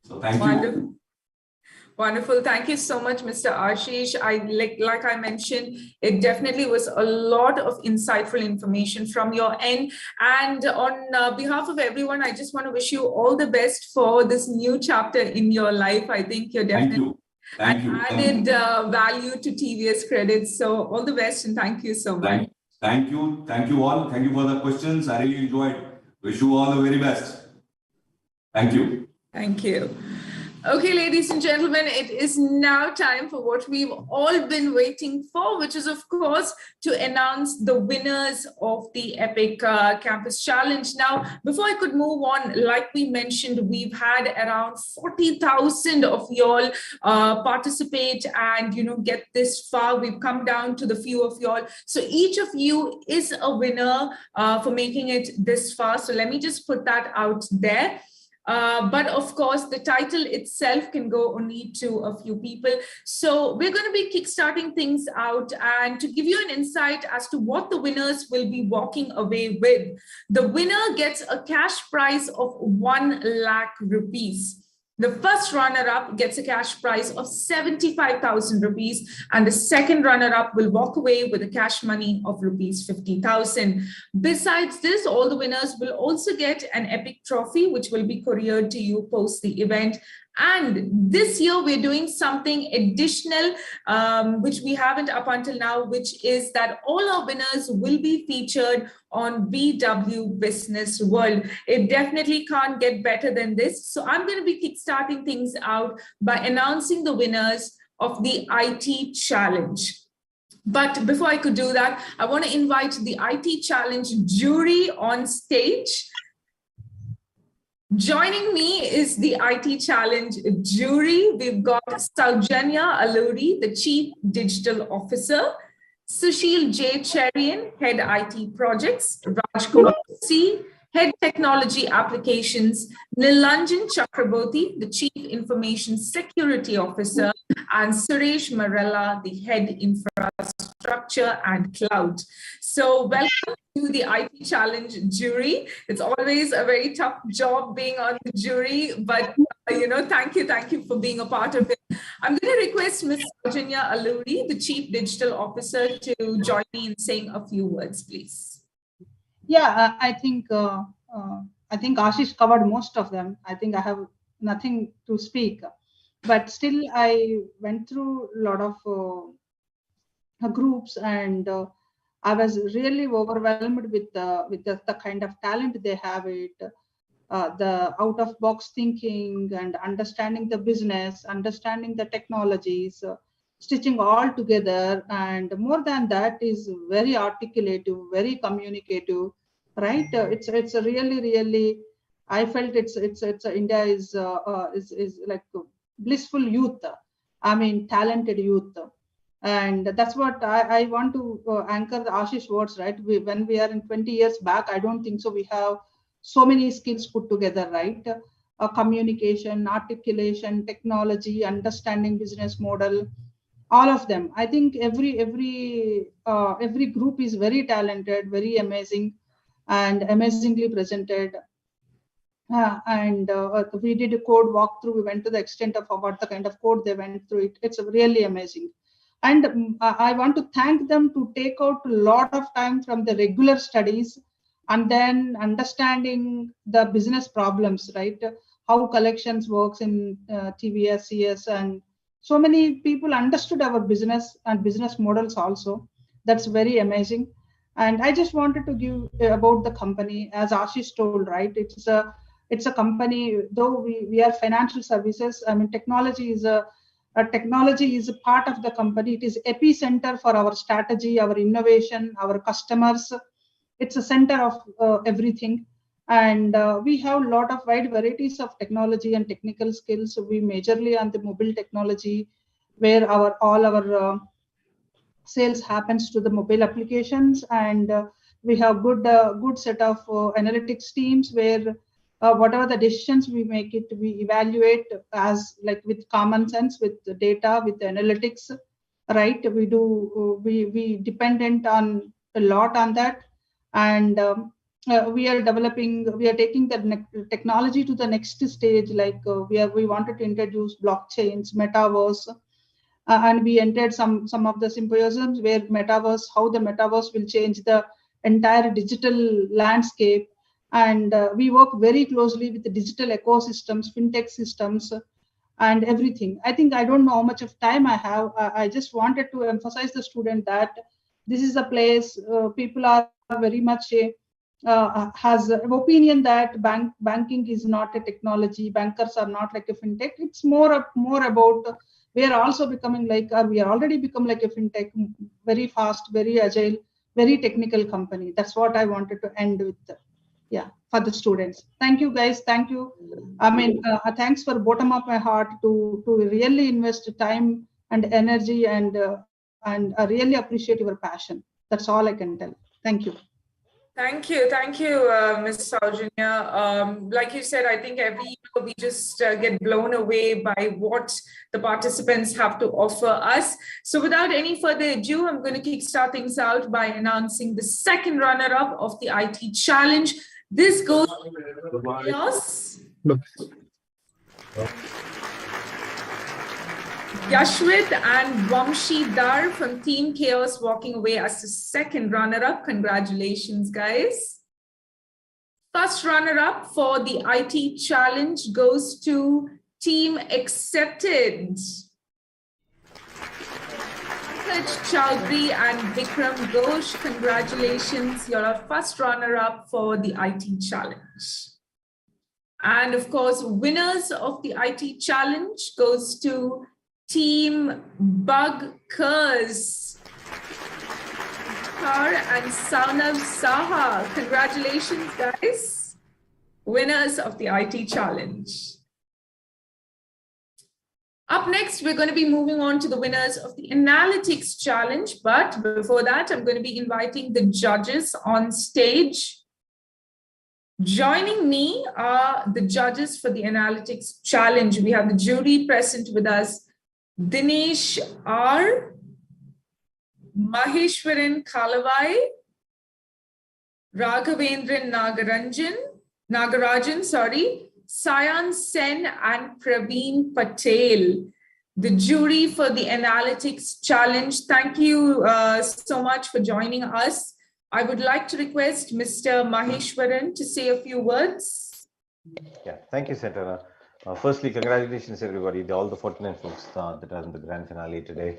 So thank you. Wonderful. Thank you so much, Mr. Ashish. Like I mentioned, it definitely was a lot of insightful information from your end. And on behalf of everyone, I just want to wish you all the best for this new chapter in your life. I think you're definitely added value to TVS Credit. So all the best and thank you so much. Thank you. Thank you all. Thank you for the questions. I really enjoyed. Wish you all the very best. Thank you. Thank you. Okay, ladies and gentlemen, it is now time for what we've all been waiting for, which is, of course, to announce the winners of the E.P.I.C Campus Challenge. Now, before I could move on, like we mentioned, we've had around 40,000 of y'all participate and, get this far. We've come down to the few of y'all. So each of you is a winner for making it this far. So let me just put that out there. But of course, the title itself can go only to a few people. So we're going to be kickstarting things out, and to give you an insight as to what the winners will be walking away with. The winner gets a cash prize of 1 lakh rupees. The first runner-up gets a cash prize of 75,000 rupees, and the second runner-up will walk away with a cash money of rupees 50,000. Besides this, all the winners will also get an EPIC trophy, which will be couriered to you post the event. And this year, we're doing something additional, which we haven't up until now, which is that all our winners will be featured on VW Business World. It definitely can't get better than this. So I'm going to be kickstarting things out by announcing the winners of the IT Challenge. But before I could do that, I want to invite the IT Challenge jury on stage. Joining me is the IT Challenge jury. We've got Saujanya Alluri, the Chief Digital Officer, Sushil J. Cherian, Head IT Projects, Rajkumar C., Head Technology Applications, Nilanjan Chakraborty, the Chief Information Security Officer, and Suresh Marella, the Head Infrastructure and Cloud. So welcome to the IT Challenge jury. It's always a very tough job being on the jury, but thank you for being a part of it. I'm going to request Ms. Saujanya Alluri, the Chief Digital Officer, to join me in saying a few words, please. Yeah, I think Ashish covered most of them. I think I have nothing to speak, but still I went through a lot of groups, and I was really overwhelmed with the kind of talent they have, the out-of-box thinking and understanding the business, understanding the technologies, stitching all together, and more than that is very articulative, very communicative, right? It's a really I felt it's India is like blissful youth. I mean, talented youth. And that's what I want to anchor the Ashish words, right? When we are in 20 years back, I don't think so we have so many skills put together, right? Communication, articulation, technology, understanding business model, all of them. I think every group is very talented, very amazing, and amazingly presented. We did a code walkthrough. We went to the extent of about the kind of code they went through. It's really amazing. And I want to thank them to take out a lot of time from the regular studies and then understanding the business problems, right? How collections works in TVS, CS, and so many people understood our business and business models also. That's very amazing. And I just wanted to give about the company, as Ashish told, right? It's a company, though we are financial services. I mean, technology is a part of the company. It is epicenter for our strategy, our innovation, our customers. It's a center of everything. And we have a lot of wide varieties of technology and technical skills. We majorly on the mobile technology, where all our sales happens to the mobile applications, and we have good set of analytics teams where whatever the decisions we make it, we evaluate as like with common sense, with the data, with the analytics, right? We dependent on a lot on that, and we are taking the technology to the next stage. Like we wanted to introduce blockchains, metaverse, and we entered some of the symposiums where how the metaverse will change the entire digital landscape. And we work very closely with the digital ecosystems, fintech systems, and everything. I think I don't know how much of time I have. I just wanted to emphasize the student that this is a place people are very much has an opinion that banking is not a technology. Bankers are not like a fintech. It's more about we are also becoming like, or we are already become like a fintech, very fast, very agile, very technical company. That's what I wanted to end with. For the students. Thank you, guys. Thank you. I mean, thanks for bottom of my heart to really invest time and energy, and I really appreciate your passion. That's all I can tell. Thank you. Thank you, Ms. Saujanya. Like you said, I think every year we just get blown away by what the participants have to offer us. So without any further ado, I'm going to kickstart things out by announcing the second runner-up of the IT Challenge. This goes to Chaos, Yashwit and Vamshi Dar from Team Chaos walking away as the second runner-up. Congratulations, guys. First runner-up for the IT Challenge goes to Team Accepted. Pankaj Chowdhury and Vikram Ghosh, congratulations. You're our first runner-up for the IT Challenge. And of course, winners of the IT Challenge goes to Team Bugkers, Kar and Saunav Saha. Congratulations, guys. Winners of the IT Challenge. Up next, we're going to be moving on to the winners of the Analytics Challenge. But before that, I'm going to be inviting the judges on stage. Joining me are the judges for the Analytics Challenge. We have the jury present with us. Dinesh R, Maheshwaran Kalavai, Raghavendran Nagarajan, Sayan Sen and Praveen Patel. The jury for the Analytics Challenge. Thank you so much for joining us. I would like to request Mr. Maheshwaran to say a few words. Yeah, thank you, Santana. Firstly, congratulations, everybody, all the 49 folks that are in the grand finale today.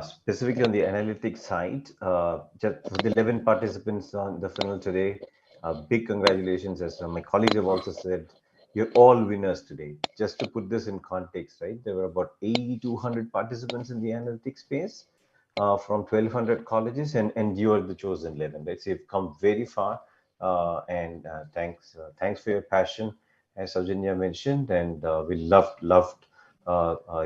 Specifically on the analytics side, just for the 11 participants on the final today, big congratulations. As my colleagues have also said, you're all winners today. Just to put this in context, right? There were about 8,200 participants in the analytics space from 1,200 colleges, and you are the chosen 11, right? So you've come very far, and thanks for your passion, as Saujanya mentioned, and we loved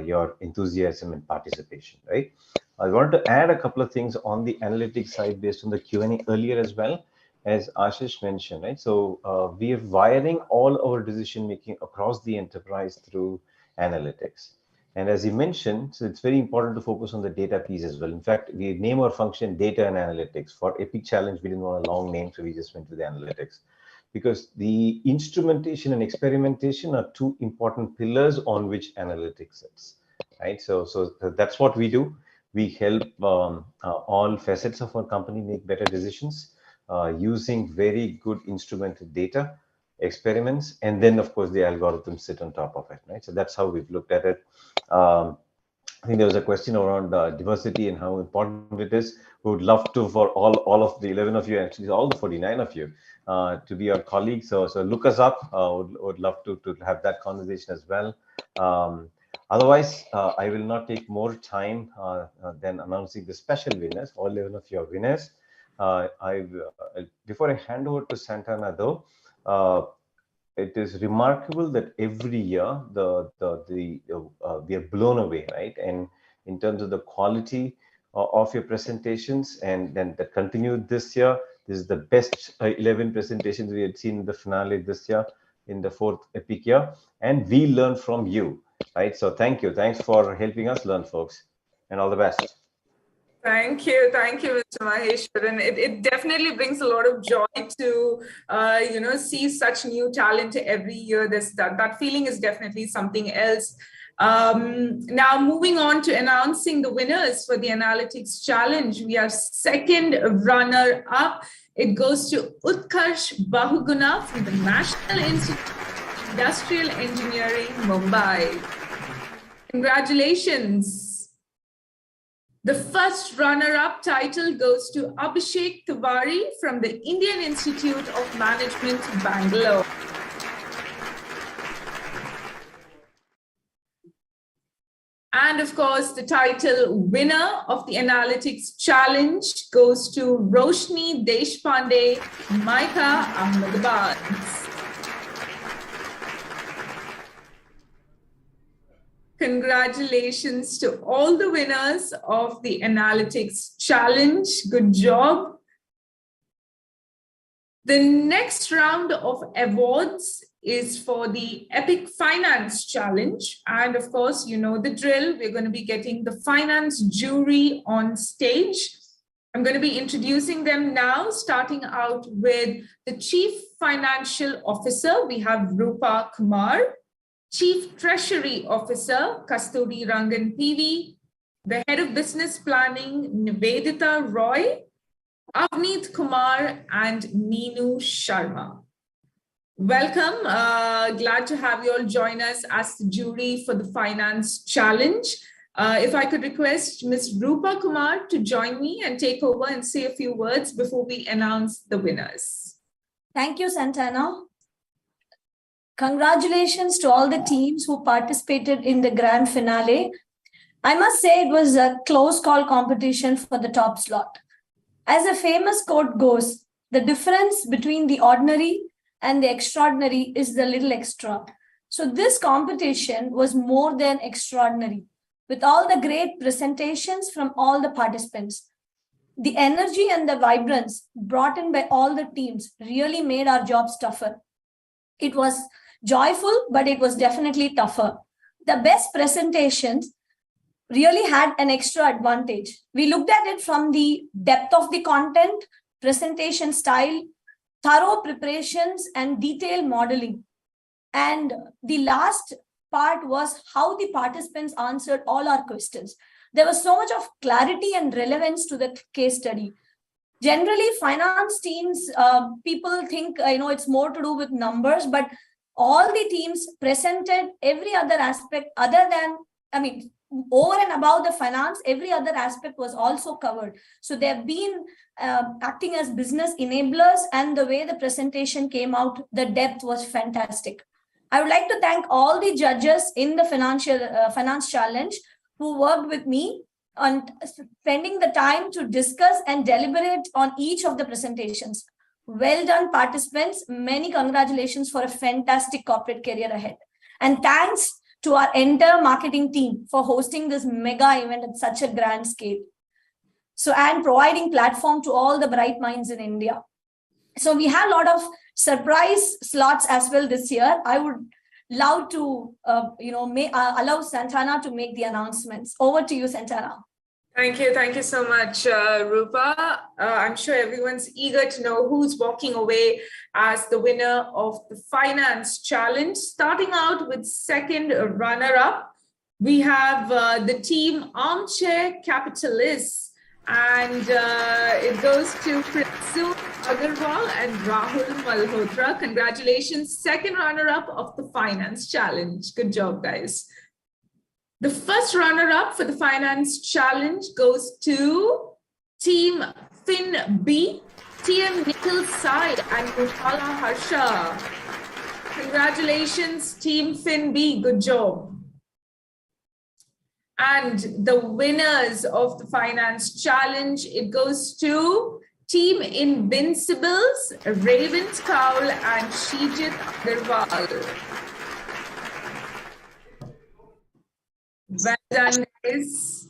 your enthusiasm and participation, right? I wanted to add a couple of things on the analytics side based on the Q&A earlier as well, as Ashish mentioned, right? So we are wiring all our decision making across the enterprise through analytics. And as he mentioned, so it's very important to focus on the data piece as well. In fact, we name our function data and analytics. For E.P.I.C Challenge, we didn't want a long name, so we just went to the analytics. Because the instrumentation and experimentation are two important pillars on which analytics sits, right? So that's what we do. We help all facets of our company make better decisions using very good instrumented data, experiments, and then of course the algorithms sit on top of it, right? So that's how we've looked at it. I think there was a question around diversity and how important it is. We would love to, for all of the 11 of you, actually all the 49 of you, to be our colleagues. So look us up. Would love to have that conversation as well. Otherwise, I will not take more time than announcing the special winners. All 11 of you are winners. Before I hand over to Santana, though, it is remarkable that every year we are blown away, right? And in terms of the quality of your presentations, and then that continued this year. This is the best 11 presentations we had seen in the finale this year, in the 4th EPIC year, and we learn from you, right? So thank you. Thanks for helping us learn, folks, and all the best. Thank you, Mr. Maheshwaran. It definitely brings a lot of joy to see such new talent every year. That feeling is definitely something else. Now moving on to announcing the winners for the Analytics Challenge, we have second runner up. It goes to Utkarsh Bahuguna from the National Institute of Industrial Engineering, Mumbai. Congratulations. The first runner-up title goes to Abhishek Tiwari from the Indian Institute of Management, Bangalore. And of course, the title winner of the Analytics Challenge goes to Roshni Deshpande, Maika, Ahmedabad. Congratulations to all the winners of the Analytics Challenge. Good job. The next round of awards is for the Epic Finance Challenge. And of course, you know the drill. We're going to be getting the finance jury on stage. I'm going to be introducing them now, starting out with the Chief Financial Officer. We have Rupa Kumar, Chief Treasury Officer, Kasturi Rangan PV, the Head of Business Planning, Nivedita Roy, Avneet Kumar, and Neenu Sharma. Welcome. Glad to have you all join us as the jury for the Finance Challenge. If I could request Ms. Rupa Kumar to join me and take over and say a few words before we announce the winners. Thank you, Santana. Congratulations to all the teams who participated in the grand finale. I must say it was a close call competition for the top slot. As a famous quote goes, the difference between the ordinary and the extraordinary is the little extra. So this competition was more than extraordinary, with all the great presentations from all the participants. The energy and the vibrance brought in by all the teams really made our jobs tougher. It was joyful, but it was definitely tougher. The best presentations really had an extra advantage. We looked at it from the depth of the content, presentation style, thorough preparations, and detailed modeling. And the last part was how the participants answered all our questions. There was so much of clarity and relevance to the case study. Generally, finance teams, people think, it's more to do with numbers, but all the teams presented every other aspect other than, over and above the finance, every other aspect was also covered. So they've been acting as business enablers, and the way the presentation came out, the depth was fantastic. I would like to thank all the judges in the finance challenge who worked with me on spending the time to discuss and deliberate on each of the presentations. Well done, participants. Many congratulations for a fantastic corporate career ahead. And thanks to our entire marketing team for hosting this mega event at such a grand scale. And providing platform to all the bright minds in India. So we have a lot of surprise slots as well this year. I would love to, allow Santana to make the announcements. Over to you, Santana. Thank you so much, Rupa. I'm sure everyone's eager to know who's walking away as the winner of the Finance Challenge. Starting out with second runner-up, we have the team Armchair Capitalists, and it goes to Pritsu Agarwal and Rahul Malhotra. Congratulations, second runner-up of the Finance Challenge. Good job, guys. The first runner-up for the Finance Challenge goes to Team Fin B, TM Nikhil Sai and Rupala Harsha. Congratulations, Team Fin B, good job. And the winners of the Finance Challenge, it goes to Team Invincibles, Ravens Kaul and Shijit Agarwal. Well done, guys.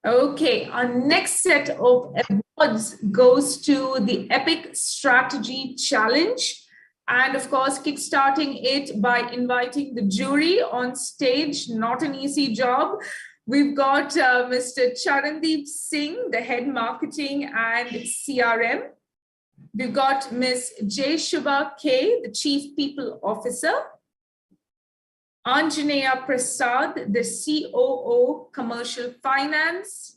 Okay, our next set of awards goes to the Epic Strategy Challenge. And of course, kickstarting it by inviting the jury on stage. Not an easy job. We've got Mr. Charandeep Singh, the head marketing and CRM. We've got Ms. J. Shubha K, the chief people officer. Anjaneya Prasad, the COO, Commercial Finance.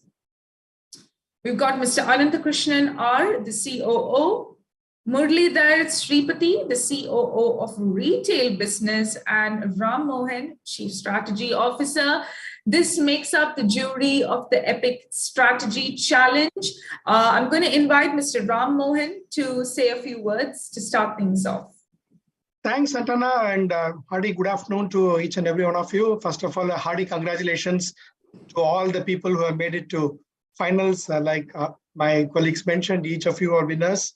We've got Mr. Anantakrishnan R, the COO. Murlidhar Sripati, the COO of Retail Business, and Ram Mohan, Chief Strategy Officer. This makes up the jury of the Epic Strategy Challenge. I'm going to invite Mr. Ram Mohan to say a few words to start things off. Thanks, Santana, and hearty good afternoon to each and every one of you. First of all, a hearty congratulations to all the people who have made it to finals. Like my colleagues mentioned, each of you are winners.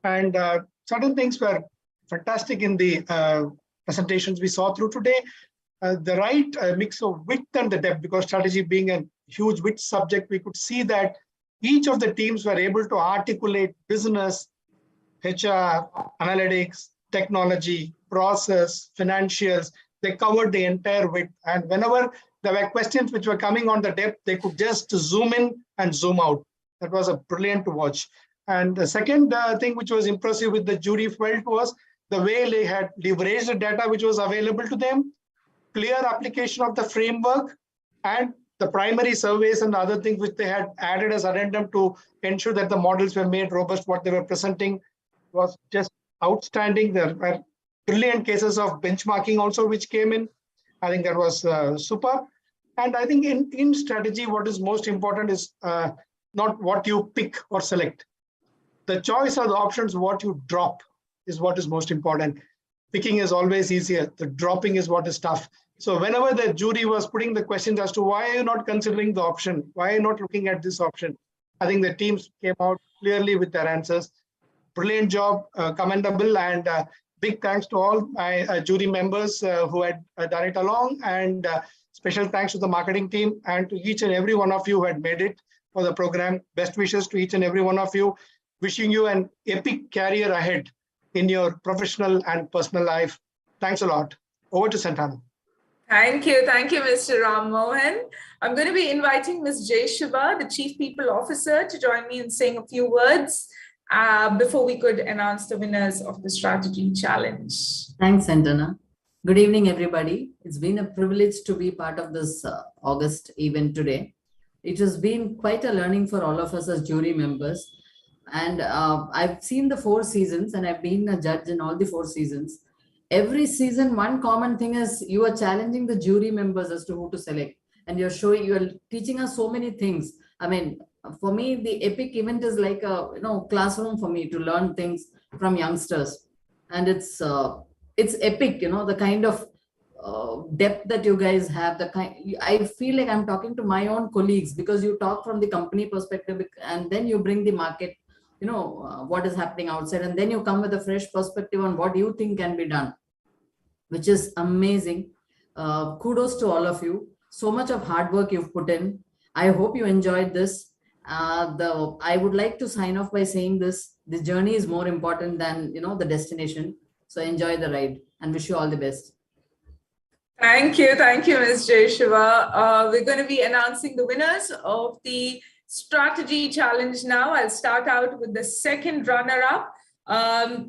And certain things were fantastic in the presentations we saw through today. The right mix of width and the depth, because strategy being a huge width subject, we could see that each of the teams were able to articulate business HR, analytics, technology, process, financials. They covered the entire width. And whenever there were questions which were coming on the depth, they could just zoom in and zoom out. That was a brilliant to watch. And the second thing which was impressive with the jury felt was the way they had leveraged the data which was available to them, clear application of the framework, and the primary surveys and the other things which they had added as addendum to ensure that the models were made robust. What they were presenting was just outstanding. There were brilliant cases of benchmarking also which came in. I think that was super. And I think in strategy, what is most important is not what you pick or select. The choice of the options, what you drop is what is most important. Picking is always easier. The dropping is what is tough. So whenever the jury was putting the questions as to why are you not considering the option? Why are you not looking at this option? I think the teams came out clearly with their answers. Brilliant job, commendable, and big thanks to all my jury members who had done it along, and special thanks to the marketing team and to each and every one of you who had made it for the program. Best wishes to each and every one of you. Wishing you an epic career ahead in your professional and personal life. Thanks a lot. Over to Santana. Thank you, Mr. Ram Mohan. I'm going to be inviting Ms. Jay Shiva, the Chief People Officer, to join me in saying a few words before we could announce the winners of the strategy challenge. Thanks, Santana. Good evening, everybody. It's been a privilege to be part of this August event today. It has been quite a learning for all of us as jury members. And I've seen the 4 seasons and I've been a judge in all the 4 seasons. Every season, one common thing is you are challenging the jury members as to who to select. And you're teaching us so many things. I mean, for me, the EPIC event is like a classroom for me to learn things from youngsters. And it's epic, the kind of depth that you guys have. I feel like I'm talking to my own colleagues because you talk from the company perspective and then you bring the market, what is happening outside, and then you come with a fresh perspective on what you think can be done, which is amazing. Kudos to all of you. So much of hard work you've put in. I hope you enjoyed this. I would like to sign off by saying this: the journey is more important than the destination. So enjoy the ride and wish you all the best. Thank you, Ms. Jay Shiva. We're going to be announcing the winners of the strategy challenge now. I'll start out with the second runner-up.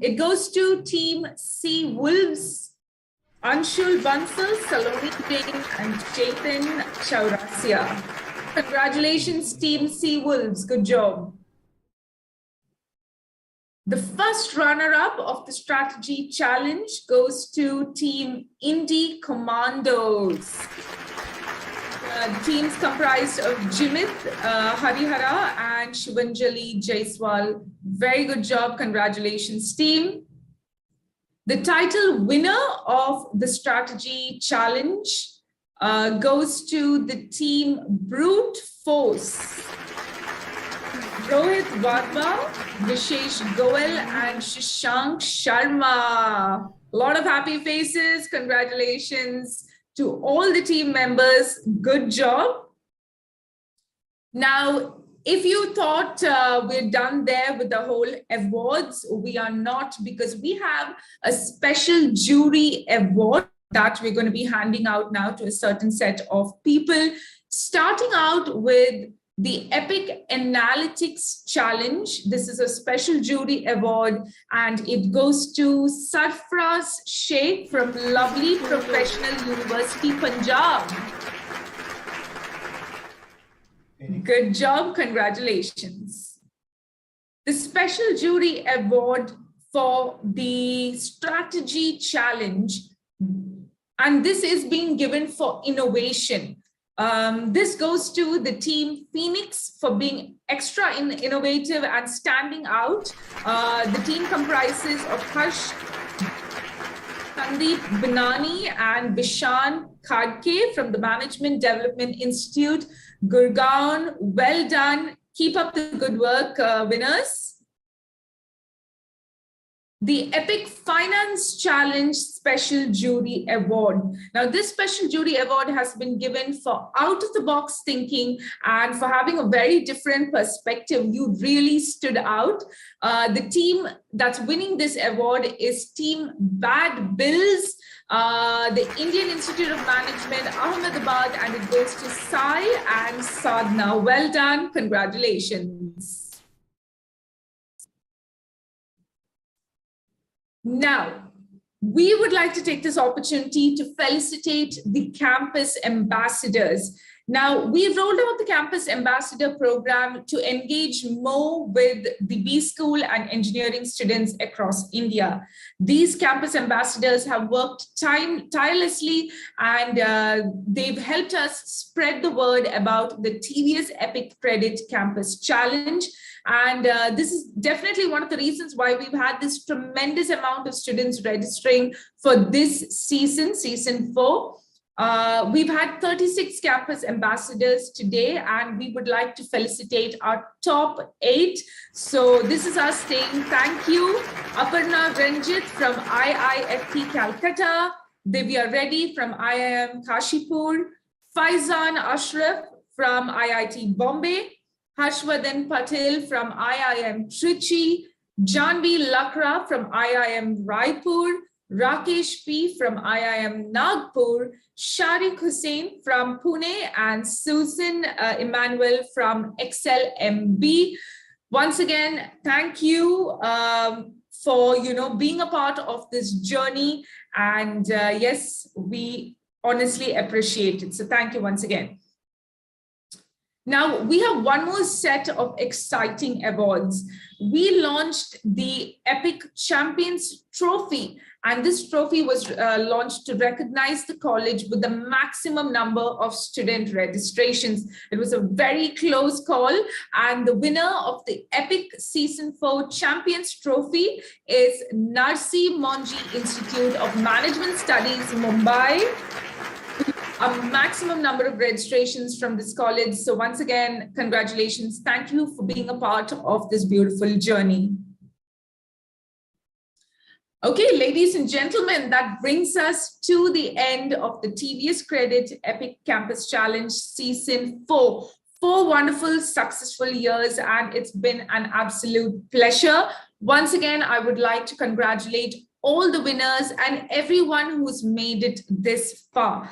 It goes to Team C Wolves, Anshul Bansal, Saloni Jain, and Chetan Chaurasia. Congratulations, Team C Wolves. Good job. The first runner-up of the strategy challenge goes to Team Indie Commandos. Teams comprised of Jimit Harihara and Shivanjali Jaiswal. Very good job. Congratulations, team. The title winner of the strategy challenge goes to the team Brute Force. Rohit Wadhwa, Vishesh Goel, and Shashank Sharma. A lot of happy faces. Congratulations to all the team members. Good job. Now, if you thought we're done there with the whole awards, we are not, because we have a special jury award that we're going to be handing out now to a certain set of people, starting out with the EPIC Analytics Challenge. This is a special jury award and it goes to Sarfraz Sheikh from lovely Professional University, Punjab. Good job, congratulations. The special jury award for the strategy challenge, and this is being given for innovation. This goes to the team Phoenix for being extra innovative and standing out. The team comprises of Harsh, Sandeep Binani and Bishan Khadke from the Management Development Institute, Gurgaon. Well done. Keep up the good work, winners. the Epic Finance Challenge Special Jury Award. Now, this Special Jury Award has been given for out-of-the-box thinking and for having a very different perspective. You really stood out. The team that's winning this award is Team Bad Bills, the Indian Institute of Management, Ahmedabad, and it goes to Sai and Sadhna. Well done. Congratulations. Now, we would like to take this opportunity to felicitate the campus ambassadors. Now, we've rolled out the campus ambassador program to engage more with the B School and engineering students across India. These campus ambassadors have worked tirelessly and they've helped us spread the word about the TVS Epic Credit Campus Challenge. And this is definitely one of the reasons why we've had this tremendous amount of students registering for this season, season 4. We've had 36 campus ambassadors today, and we would like to felicitate our top 8. So this is us saying thank you. Aparna Ranjit from IIFT Calcutta, Divya Reddy from IIM Kashipur, Faizan Ashraf from IIT Bombay, Harshvardhan Patel from IIM Trichy, Janvi Lakra from IIM Raipur, Rakesh P from IIM Nagpur, Sharik Hussain from Pune, and Susan Emmanuel from XLMB. Once again, thank you for being a part of this journey, and yes, we honestly appreciate it. So thank you once again. Now, we have one more set of exciting awards. We launched the Epic Champions Trophy, and this trophy was launched to recognize the college with the maximum number of student registrations. It was a very close call, and the winner of the Epic Season 4 Champions Trophy is Narsi Monji Institute of Management Studies, Mumbai. A maximum number of registrations from this college. So once again, congratulations. Thank you for being a part of this beautiful journey. Okay, ladies and gentlemen, that brings us to the end of the TVS Credit Epic Campus Challenge Season 4. 4 wonderful, successful years, and it's been an absolute pleasure. Once again, I would like to congratulate all the winners and everyone who's made it this far.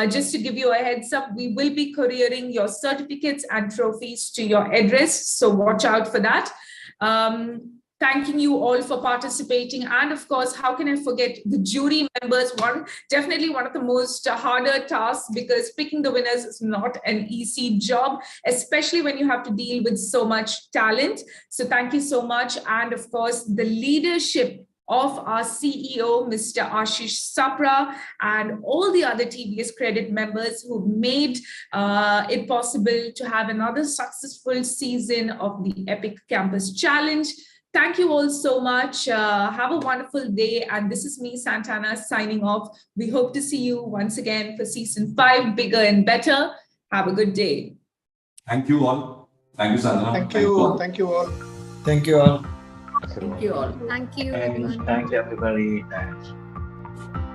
Just to give you a heads up, we will be couriering your certificates and trophies to your address, so watch out for that. Thanking you all for participating, and of course, how can I forget the jury members? Definitely one of the most harder tasks, because picking the winners is not an easy job, especially when you have to deal with so much talent. So thank you so much, and of course, the leadership of our CEO, Mr. Ashish Sapra, and all the other TVS Credit members who made it possible to have another successful season of the Epic Campus Challenge. Thank you all so much. Have a wonderful day. And this is me, Santana, signing off. We hope to see you once again for season 5, bigger and better. Have a good day. Thank you all. Thank you, Santana. Thank you. Thank you all. Thank you all. Thank you all. Thank you. Thanks everybody. Thanks.